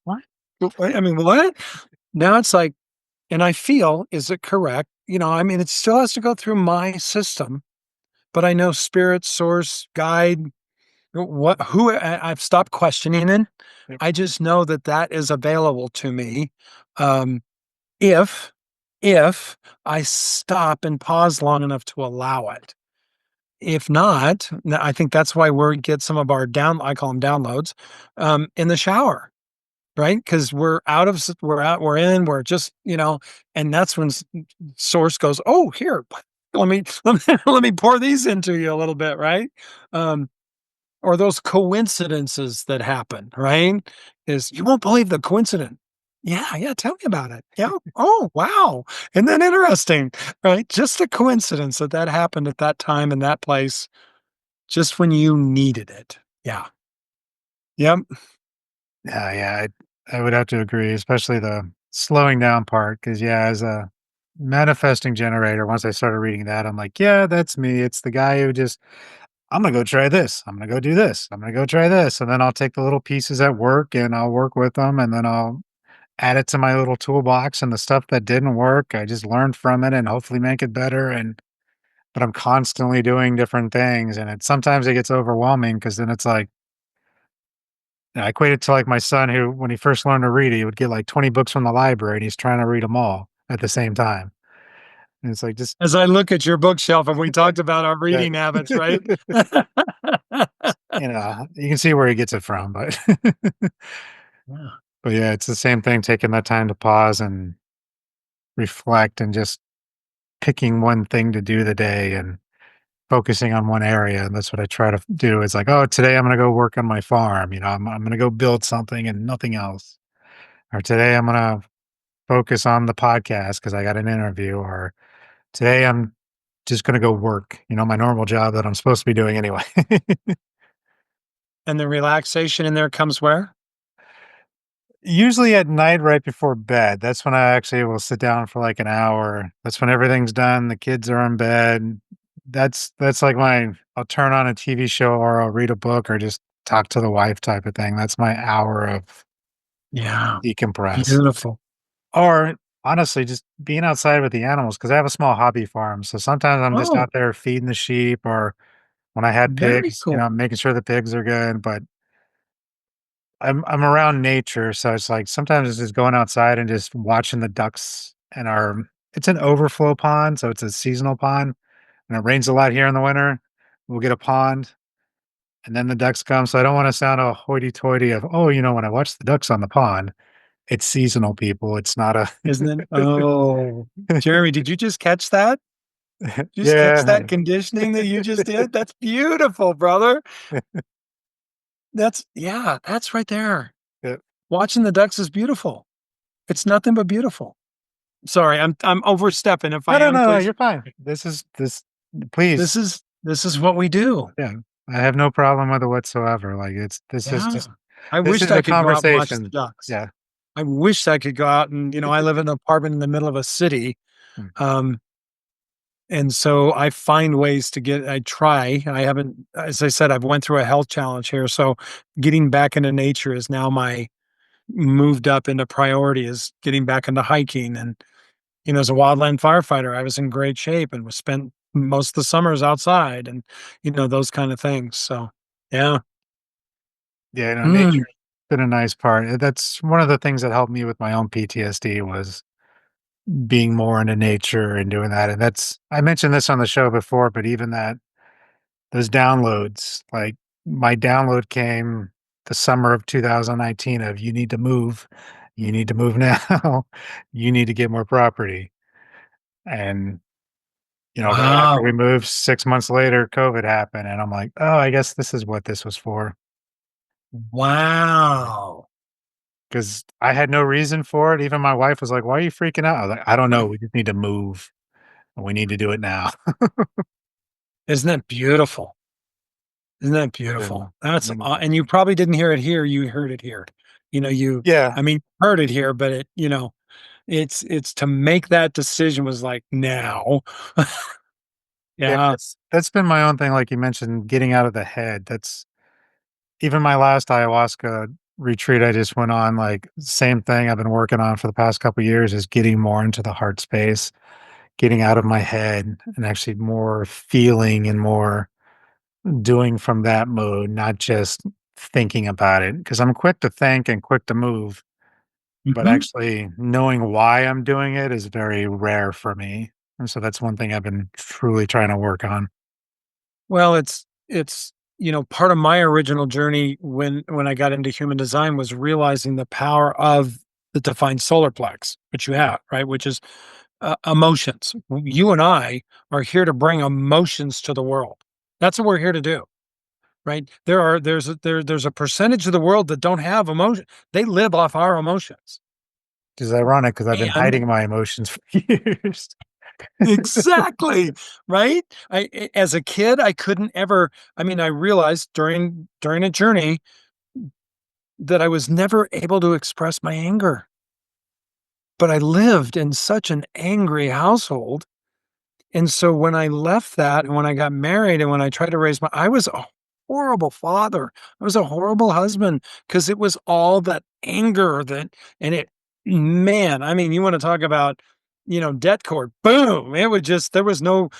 "What? I mean, what?" Now it's like, and I feel, is it correct? I mean, it still has to go through my system, but I know spirit, source, guide, I've stopped questioning it. Yep. I just know that that is available to me. Um, if, if I stop and pause long enough to allow it. If not, I think that's why we get some of our I call them downloads, in the shower. Right? Because we're out, we're in, we're just, and that's when source goes, "Oh, here, let me pour these into you a little bit," right? Um, or those coincidences that happen, right? Is, "You won't believe the coincidence." Yeah, yeah, tell me about it. Yeah. Oh, wow. And then interesting, right? Just a coincidence that that happened at that time in that place, just when you needed it. Yeah. Yep. Yeah, yeah, I would have to agree, especially the slowing down part. Because yeah, as a manifesting generator, once I started reading that, I'm like, "Yeah, that's me. It's the guy who just, I'm gonna go try this. I'm gonna go do this. I'm gonna go try this." And then I'll take the little pieces at work and I'll work with them, and then I'll add it to my little toolbox, and the stuff that didn't work, I just learned from it and hopefully make it better. And but I'm constantly doing different things, and sometimes it gets overwhelming because then it's like, I equate it to like my son who, when he first learned to read, he would get like 20 books from the library and he's trying to read them all at the same time. And it's like, just, As I look at your bookshelf, and we talked about our yeah. reading habits, right? You can see where he gets it from, but Yeah. But yeah, it's the same thing, taking that time to pause and reflect and just picking one thing to do the day and focusing on one area. And that's what I try to do. It's like, oh, today I'm going to go work on my farm. I'm going to go build something and nothing else. Or today I'm going to focus on the podcast because I got an interview. Or today I'm just going to go work, my normal job that I'm supposed to be doing anyway. And the relaxation in there comes where? Usually at night right before bed, that's when I actually will sit down for, like, an hour. That's when everything's done, the kids are in bed. That's like my I'll turn on a TV show or I'll read a book or just talk to the wife type of thing. That's my hour of Yeah. decompress. Beautiful. Or, honestly, just being outside with the animals because I have a small hobby farm, so sometimes I'm just Oh, out there feeding the sheep, or when I had very pigs, cool. making sure the pigs are good, but I'm around nature, so it's like sometimes it's just going outside and just watching the ducks in our it's an overflow pond, so it's a seasonal pond, and it rains a lot here in the winter. We'll get a pond, and then the ducks come, so I don't wanna sound all hoity-toity of, "Oh, when I watch the ducks on the pond." It's seasonal, people, it's not a Isn't it? Oh, Jeremy, did you just catch that? Did you just catch Yeah. that conditioning that you just did? That's beautiful, brother. Yeah, that's right there. Yeah. Watching the ducks is beautiful. It's nothing but beautiful. Sorry, I'm overstepping if No, I no, am, no, no, please. you're fine. This please. This is what we do. Yeah. I have no problem with it whatsoever, like, it's this is Yeah. just I this wished is I a could go out and watch the conversation. ducks. Yeah. I wish I could go out and, I live in an apartment in the middle of a city. Mm. Um, and so I find ways to I try. I haven't, as I said, I've went through a health challenge here. So getting back into nature is now my moved up into priority is getting back into hiking. And, as a wildland firefighter, I was in great shape and was spent most of the summers outside and, those kind of things. So, yeah. Yeah, Mm, nature's been a nice part. That's one of the things that helped me with my own PTSD was being more into nature and doing that, and that's I mentioned this on the show before, but even that those downloads, like, my download came the summer of 2019 of, you need to move now, you need to get more property," and, right after we wow. moved, 6 months later, COVID happened, and I'm like, "Oh, I guess this is what this was for." Wow. 'Cause I had no reason for it, even my wife was like, "Why are you freaking out?" I was like, "I don't know, we just need to move, and we need to do it now." Isn't that beautiful? Isn't that Yeah, beautiful? That's mm. and you probably didn't hear it here, you heard it here. Yeah, I mean, heard it here, but it's to make that decision was like, "Now." yeah, Yeah. that's been my own thing, like you mentioned, getting out of the head, that's even my last ayahuasca retreat I just went on, like, same thing I've been working on for the past couple years is getting more into the heart space, getting out of my head, and actually more feeling and more doing from that mode, not just thinking about it. Because 'cause I'm quick to think and quick to move, but Mhm. actually knowing why I'm doing it is very rare for me, and so that's one thing I've been truly trying to work on. Well, part of my original journey when I got into human design was realizing the power of the defined solar plex, which you have, right? Which is emotions. You and I are here to bring emotions to the world. That's what we're here to do, right? There's a percentage of the world that don't have emotion. They live off our emotions. Which is ironic because 'cause I've been And hiding my emotions for years. exactly, right? As a kid, I couldn't ever. I mean, I realized during a journey that I was never able to express my anger. But I lived in such an angry household. And so when I left that and when I got married and when I tried to raise I was a horrible father. I was a horrible husband because it was all that anger and it, man, I mean, you want to talk about, debt cord, boom. It would just, there was no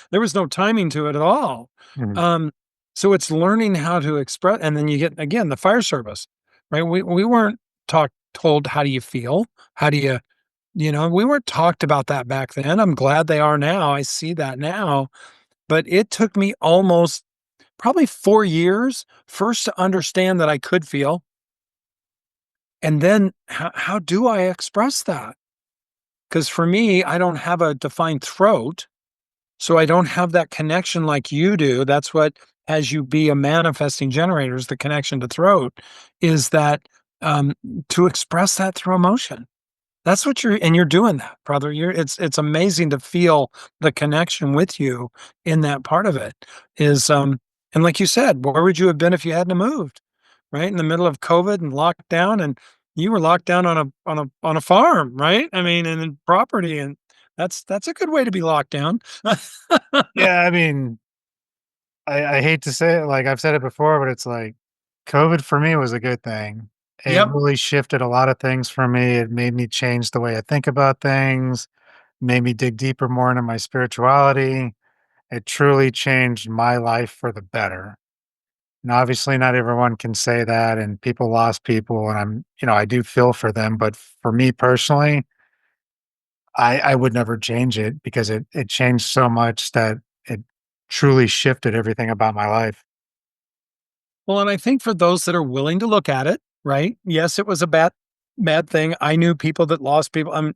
timing to it at all. Mhm. Um, so it's learning how to express, and then you get, again, the fire service, right? We weren't told, how do you feel? How do you, we weren't talked about that back then. I'm glad they are now. I see that now. But it took me almost probably 4 years first to understand that I could feel, And then how do I express that? Because for me, I don't have a defined throat. So I don't have that connection like you do. That's what has you be a manifesting generator is the connection to throat, is that um, to express that through emotion. That's what you're doing that, brother. It's amazing to feel the connection with you in that part of it is, and like you said, where would you have been if you hadn't have moved? Right? In the middle of COVID and locked down, and you were locked down on a farm, right? I mean, and in property, and that's a good way to be locked down. Yeah, I mean, I hate to say it, like, I've said it before, but it's like, COVID for me was a good thing. It Yep. really shifted a lot of things for me. It made me change the way I think about things, made me dig deeper more into my spirituality. It truly changed my life for the better. And obviously, not everyone can say that, and people lost people, and I do feel for them. But for me personally, I would never change it because it changed so much that it truly shifted everything about my life. Well, and I think for those that are willing to look at it, right? Yes, it was a bad thing. I knew people that lost people. And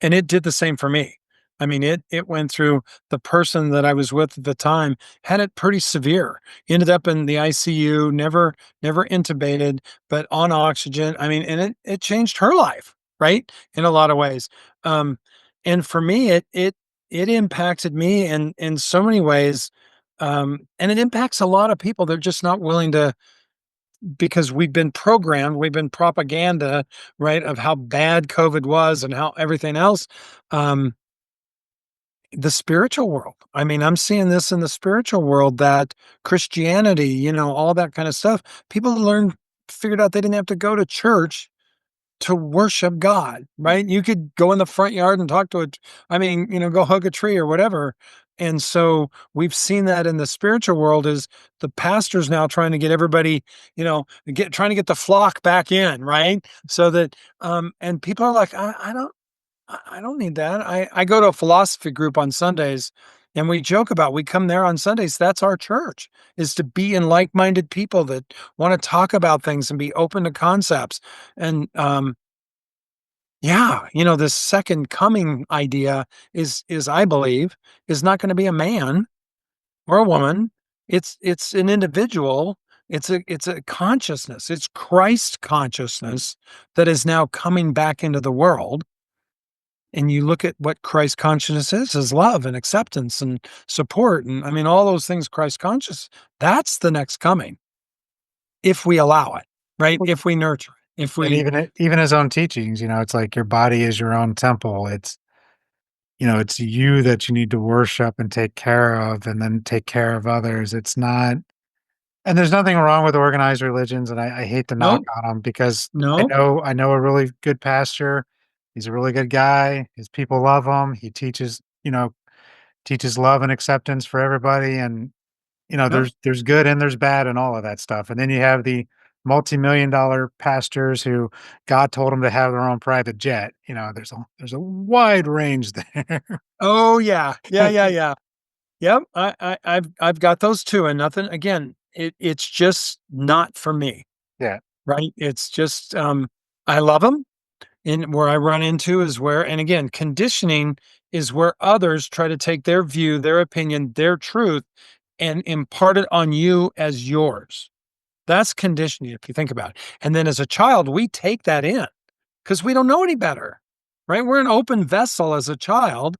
it did the same for me. I mean, it went through the person that I was with at the time had it pretty severe. Ended up in the ICU, never intubated, but on oxygen. I mean, and it changed her life, right? In a lot of ways. Um, and for me, it impacted me in so many ways. And it impacts a lot of people. They're just not willing to because we've been programmed, we've been propaganda, right, of how bad COVID was and how everything else. Um, the spiritual world. I mean, I'm seeing this in the spiritual world that Christianity, all that kind of stuff. People figured out they didn't have to go to church to worship God, right? You could go in the front yard and talk to it. I mean, go hug a tree or whatever. And so we've seen that in the spiritual world is the pastors now trying to get everybody, trying to get the flock back in, right? So that and people are like, I don't need that. I go to a philosophy group on Sundays and we joke about we come there on Sundays. That's our church is to be in like-minded people that want to talk about things and be open to concepts. And yeah, this second coming idea is I believe is not going to be a man or a woman. It's an individual. It's a consciousness. It's Christ consciousness that is now coming back into the world. And you look at what Christ consciousness is love and acceptance and support. And I mean, all those things Christ conscious, that's the next coming if we allow it, right? Well, If we nurture it, if and we, even his own teachings, it's like your body is your own temple. It's you that you need to worship and take care of and then take care of others. It's not and there's nothing wrong with organized religions, and I hate to knock no, on them because no, I know a really good pastor. He's a really good guy. His people love him. He teaches love and acceptance for everybody, and, no. there's good and there's bad and all of that stuff, and then you have the multi-million dollar pastors who God told them to have their own private jet. There's a wide range there. Oh yeah. Yeah. Yeah. Yeah. Yep. I've got those too. And nothing, again, it's just not for me, Yeah. right? It's just, I love them. And where I run into is where, and again, conditioning is where others try to take their view, their opinion, their truth, and impart it on you as yours. That's conditioning, if you think about it. And then as a child, we take that in because we don't know any better, right? We're an open vessel as a child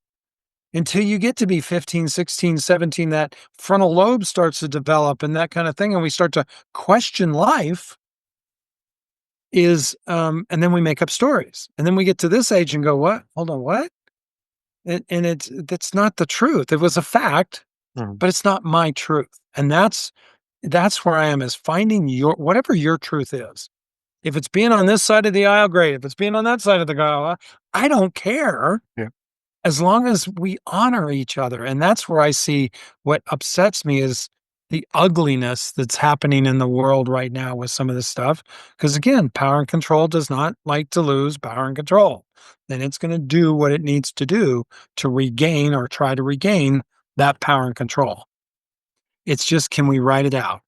until you get to be 15, 16, 17. That frontal lobe starts to develop and that kind of thing. And we start to question life and then we make up stories. And then we get to this age and go, what? Hold on, what? And that's not the truth. It was a fact, Mhm. but it's not my truth. And that's where I am is finding whatever your truth is. If it's being on this side of the aisle, great. If it's being on that side of the aisle, I don't care Yeah. as long as we honor each other. And that's where I see what upsets me is the ugliness that's happening in the world right now with some of this stuff. Because again, power and control does not like to lose power and control. Then it's going to do what it needs to do to regain or try to regain that power and control. It's just, can we write it out?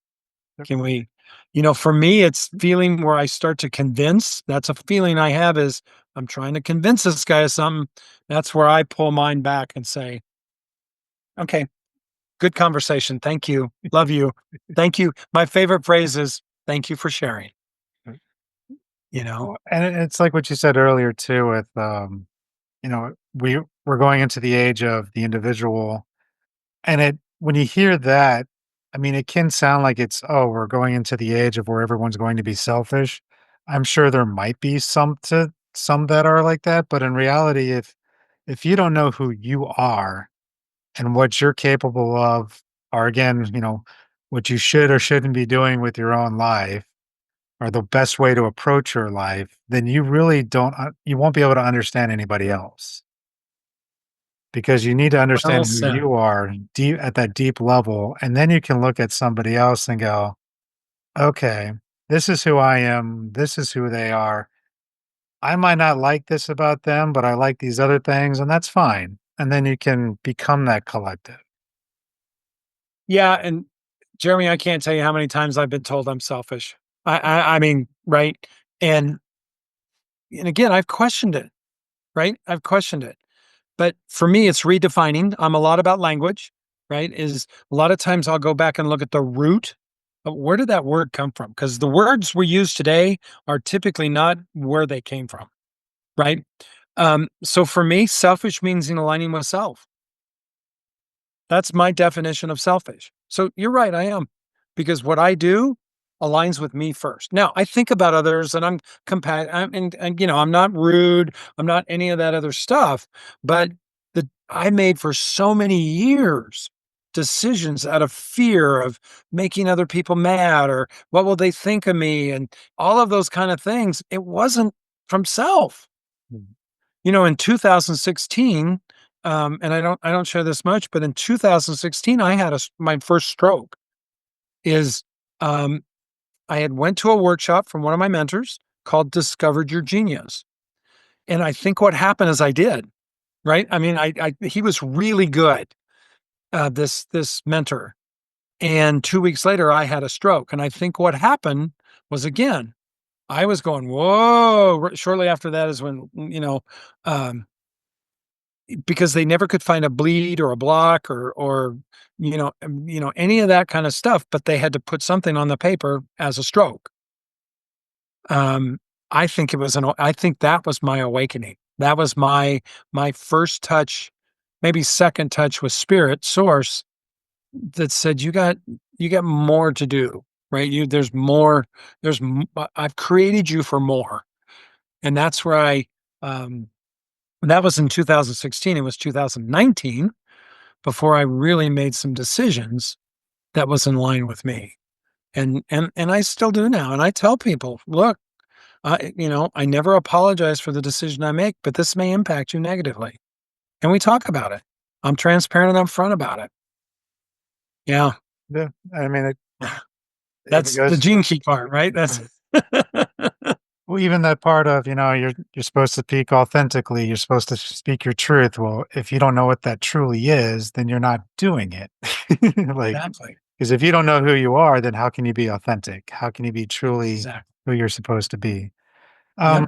Yep. Can we? For me, it's feeling where I start to convince. That's a feeling I have is I'm trying to convince this guy of something. That's where I pull mine back and say, okay, good conversation. Thank you. Love you. Thank you. My favorite phrase is thank you for sharing, you know? Well, and it's like what you said earlier too with, we're going into the age of the individual, and it when you hear that, I mean, it can sound like it's, "Oh, we're going into the age of where everyone's going to be selfish." I'm sure there might be some that are like that, but in reality, if you don't know who you are and what you're capable of, or again, what you should or shouldn't be doing with your own life, or the best way to approach your life, then you really don't you won't be able to understand anybody else, because you need to Well understand who said. you are deep at that deep level, and then you can look at somebody else and go, "Okay, this is who I am, this is who they are. I might not like this about them, but I like these other things, and that's fine." And then you can become that collective. Yeah. And Jeremy, I can't tell you how many times I've been told I'm selfish. I mean, right. And, and again, I've questioned it, right? I've questioned it. But for me, it's redefining. I'm a lot about language, right? Is a lot of times I'll go back and look at the root of where did that word come from? Because the words we use today are typically not where they came from, right? So for me, selfish means in aligning with self. That's my definition of selfish. So you're right, I am. Because what I do aligns with me first. Now, I think about others and and I'm not rude, I'm not any of that other stuff, but I made for so many years decisions out of fear of making other people mad or what will they think of me and all of those kind of things. It wasn't from self. Mhm. In 2016, and I don't share this much, but in 2016, I had my first stroke. Is um, I had went to a workshop from one of my mentors called "Discovered Your Genius," and I think what happened is I did right. I mean, he was really good. This mentor, and 2 weeks later, I had a stroke, and I think what happened was again, I was going whoa. Shortly after that is when um, because they never could find a bleed or a block or any of that kind of stuff, but they had to put something on the paper as a stroke. Um, I think that was my awakening. That was my first touch, maybe second touch with spirit source that said you got more to do, right? There's more, I've created you for more. And that's where um that was in 2016. It was 2019 before I really made some decisions that was in line with me. And I still do now. And I tell people, look, I never apologize for the decision I make, but this may impact you negatively. And we talk about it. I'm transparent and upfront about it. Yeah. Yeah, I mean, it That's the goes. gene key part, right? That's Well, even that part of, you're supposed to speak authentically, you're supposed to speak your truth. Well, if you don't know what that truly is, then you're not doing it. Like, exactly. because if you don't know who you are, then how can you be authentic? How can you be truly Exactly. who you're supposed to be? Yep. Um,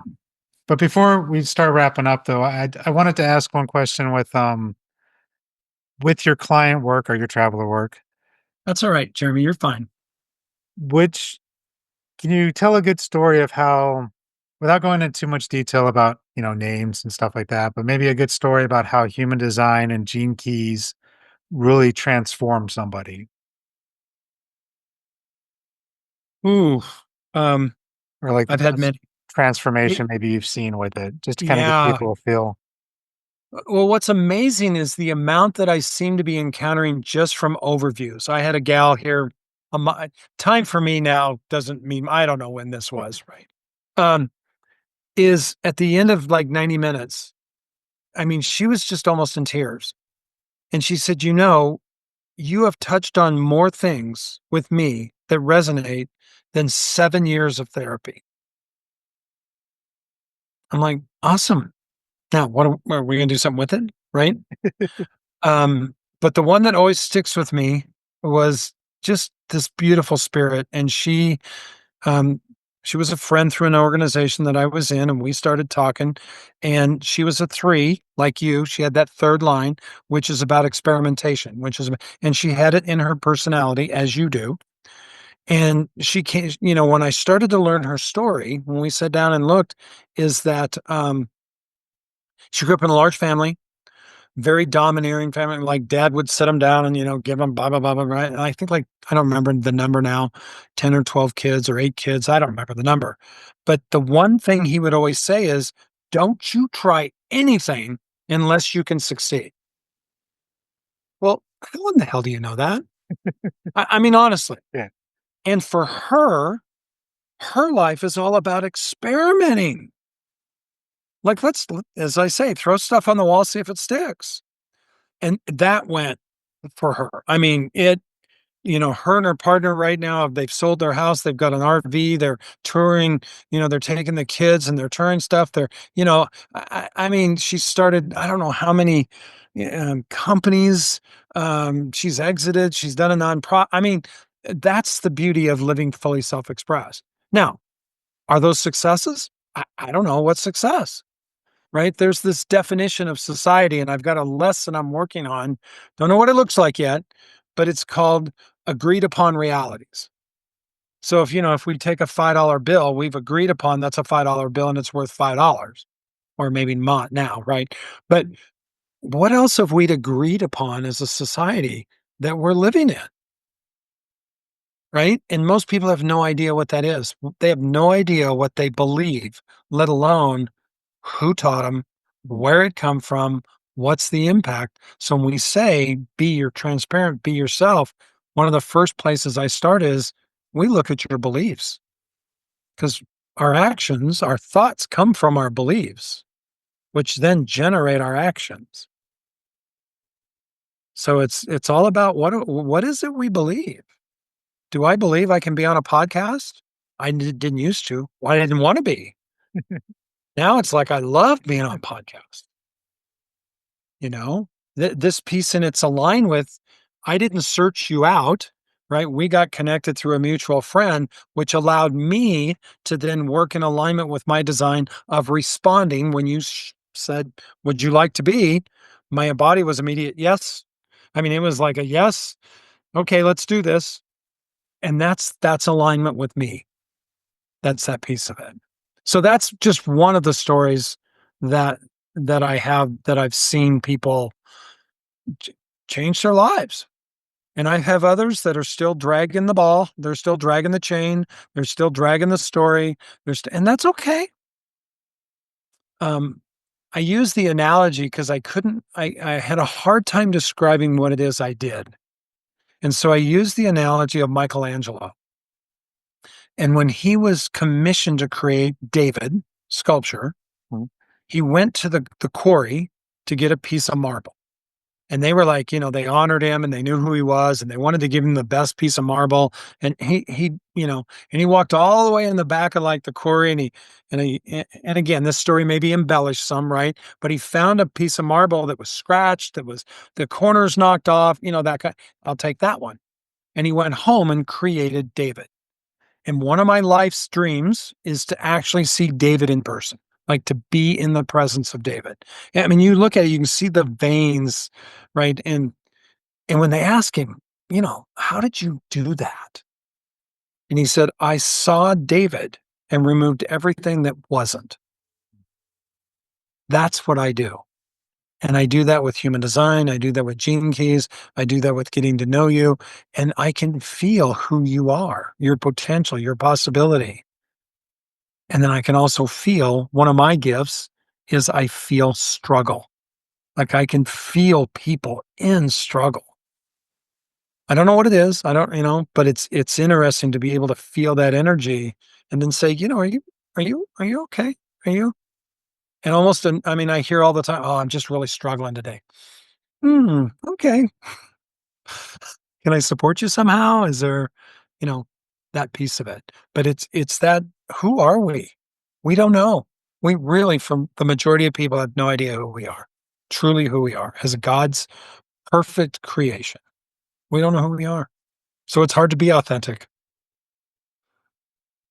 but before we start wrapping up though, I wanted to ask one question with your client work or your traveler work, That's all right, Jeremy. You're fine. which can you tell a good story of how, without going into too much detail about, names and stuff like that, but maybe a good story about how human design and gene keys really transform somebody, Ooh. Um, or like the I've had best many. It, transformation maybe you've seen with it, just to kind of give yeah. people a feel. Well, what's amazing is the amount that I seem to be encountering just from overviews. I had a gal here. Time for me now doesn't mean I don't know when this was, right? Um, is at the end of like 90 minutes. I mean, she was just almost in tears. And she said, you have touched on more things with me that resonate than 7 years of therapy. I'm like, awesome. Now, are we going to do something with it? Right. But the one that always sticks with me was just this beautiful spirit. And um, she was a friend through an organization that I was in, and we started talking. And she was a three, like you. She had that third line, which is about experimentation, and she had it in her personality, as you do. And she came, when I started to learn her story, when we sat down and looked, is that she grew up in a large family, very domineering family. Like dad would sit them down and, give them blah, blah, blah, blah, right? And I think like, I don't remember the number now, 10 or 12 kids or 8 kids. I don't remember the number. But the one thing he would always say is, don't you try anything unless you can succeed. Well, how in the hell do you know that? I mean, honestly. Yeah. And for her life is all about experimenting. Like, as I say, throw stuff on the wall, see if it sticks. And that went for her. I mean, her and her partner right now, they've sold their house. They've got an RV. They're touring, they're taking the kids and they're touring stuff. I mean, she started, I don't know how many companies she's exited. She's done a nonprofit. I mean, that's the beauty of living fully self expressed. Now, are those successes? I don't know what's success, right? There's this definition of society, and I've got a lesson I'm working on. Don't know what it looks like yet, but it's called agreed upon realities. So if we take a $5 bill, we've agreed upon that's a $5 bill and it's worth $5, or maybe not now, right? But what else have we agreed upon as a society that we're living in? Right? And most people have no idea what that is. They have no idea what they believe, let alone who taught them, where it come from, what's the impact. So when we say be your transparent, be yourself, one of the first places I start is we look at your beliefs, because our actions, our thoughts come from our beliefs, which then generate our actions. So it's all about what is it we believe? Do I believe I can be on a podcast? Didn't used to. Well, I didn't want to be. Now it's like I love being on podcasts. You know, this piece and it's aligned with, I didn't search you out, right? We got connected through a mutual friend, which allowed me to then work in alignment with my design of responding when you said, would you like to be? My body was immediate. Yes. I mean, it was like a yes. Okay, let's do this. And that's alignment with me. That's that piece of it. So that's just one of the stories that I have, that I've seen people ch change their lives. And I have others that are still dragging the ball, they're still dragging the chain, they're still dragging the story, and that's okay. Um, I use the analogy because I had a hard time describing what it is I did, and so I used the analogy of Michelangelo. And when he was commissioned to create David sculpture, Mhm. he went to the quarry to get a piece of marble. And they were like, they honored him and they knew who he was and they wanted to give him the best piece of marble. And he walked all the way in the back of like the quarry, and again, this story may be embellished some, right? But he found a piece of marble that was scratched, that was the corners knocked off, that kind. I'll take that one. And he went home and created David. And one of my life's dreams is to actually see David in person, like to be in the presence of David. I mean, you look at it, you can see the veins, right? And when they ask him, how did you do that? And he said, I saw David and removed everything that wasn't. That's what I do. And I do that with human design. I do that with gene keys. I do that with getting to know you. And I can feel who you are, your potential, your possibility. And then I can also feel, one of my gifts is I feel struggle. Like I can feel people in struggle. I don't know what it is. I don't, but it's interesting to be able to feel that energy and then say, are you okay? Are you? And almost, I mean, I hear all the time, oh, I'm just really struggling today. Okay. Can I support you somehow? Is there, you know, that piece of it? But it's that, who are we? We don't know. We really, from the majority of people, have no idea who we are, truly who we are as God's perfect creation. We don't know who we are. So it's hard to be authentic.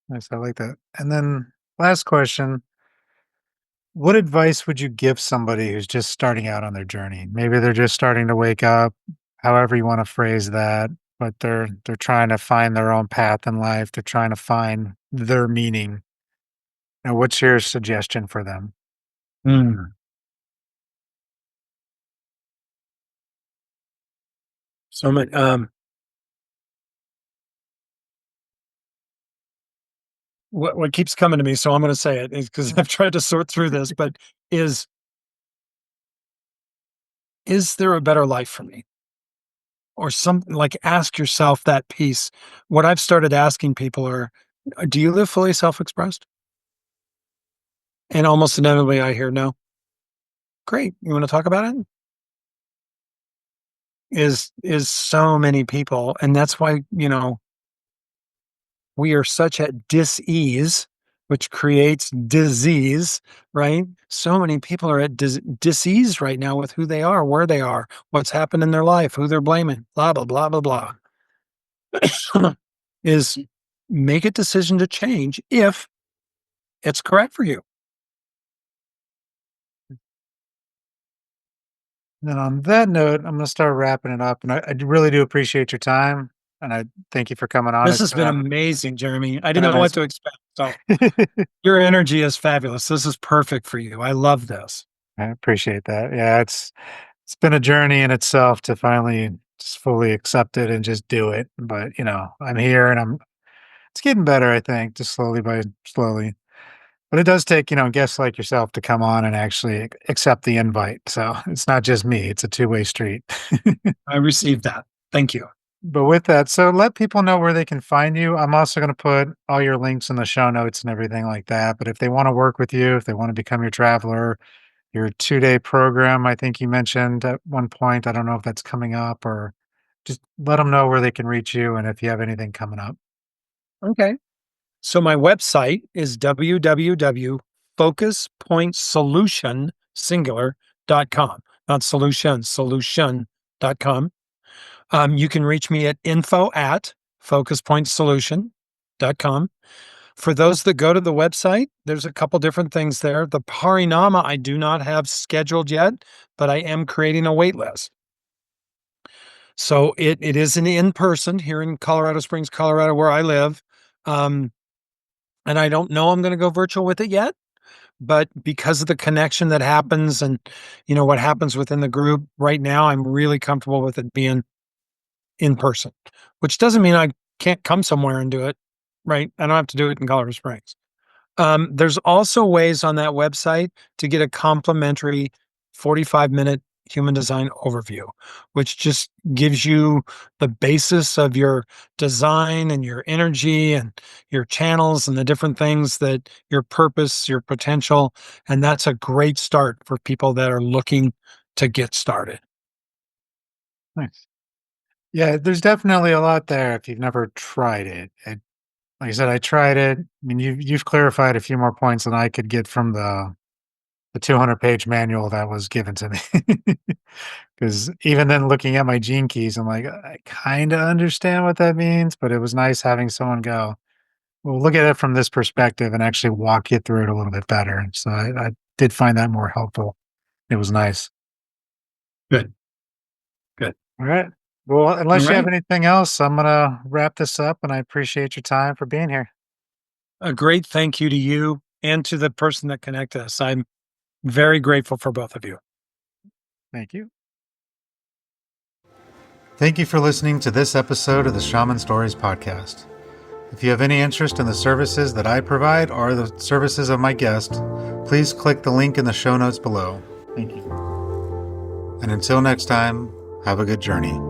Nice, I like that. And then last question, what advice would you give somebody who's just starting out on their journey? Maybe they're just starting to wake up, however you want to phrase that, but they're trying to find their own path in life. They're trying to find their meaning. Now, what's your suggestion for them? Mm. So many, what keeps coming to me, so I'm going to say it, is because I've tried to sort through this, but is is there a better life for me? Or something like ask yourself that piece. What I've started asking people are, do you live fully self-expressed? And almost inevitably I hear no. Great. You want to talk about it? Is so many people. And that's why, we are such at dis-ease, which creates disease, right? So many people are at dis-ease right now with who they are, where they are, what's happened in their life, who they're blaming, blah, blah, blah, blah, blah. Is make a decision to change if it's correct for you. And on that note, I'm going to start wrapping it up. And I really do appreciate your time. And I thank you for coming on. This It's has been amazing, Jeremy. I been didn't a know what nice. to expect. So your energy is fabulous. This is perfect for you. I love this. I appreciate that. Yeah, it's been a journey in itself to finally just fully accept it and just do it. But I'm here and it's getting better, I think, just slowly by slowly. But it does take, guests like yourself to come on and actually accept the invite. So it's not just me, it's a two-way street. I received that. Thank you. But with that, so let people know where they can find you. I'm also going to put all your links in the show notes and everything like that. But if they want to work with you, if they want to become your traveler, your 2-day program, I think you mentioned at one point, I don't know if that's coming up or just let them know where they can reach you and if you have anything coming up. Okay. So my website is www.focuspointsolution, singular.com, not solution, solution.com. You can reach me at info@focuspointsolution.com. For those that go to the website, there's a couple different things there. The Parinama I do not have scheduled yet, but I am creating a wait list. So it is an in-person here in Colorado Springs, Colorado, where I live. Um, and I don't know I'm going to go virtual with it yet, but because of the connection that happens and what happens within the group right now, I'm really comfortable with it being in person, which doesn't mean I can't come somewhere and do it, right? I don't have to do it in Colorado Springs. There's also ways on that website to get a complimentary 45-minute human design overview, which just gives you the basis of your design and your energy and your channels and the different things that your purpose, your potential. And that's a great start for people that are looking to get started. Nice. Yeah, there's definitely a lot there if you've never tried it. Like I said, I tried it. I mean, you've clarified a few more points than I could get from the 200-page manual that was given to me. Because even then, looking at my gene keys, I'm like, I kind of understand what that means, but it was nice having someone go, well, look at it from this perspective and actually walk you through it a little bit better. So I did find that more helpful. It was nice. Good, good. All right. Well, All unless you have right. anything else, I'm gonna wrap this up, and I appreciate your time for being here. A great thank you to you and to the person that connected us. I'm very grateful for both of you. Thank you. Thank you for listening to this episode of the Shaman Stories podcast. If you have any interest in the services that I provide or the services of my guest, please click the link in the show notes below. Thank you. And until next time, have a good journey.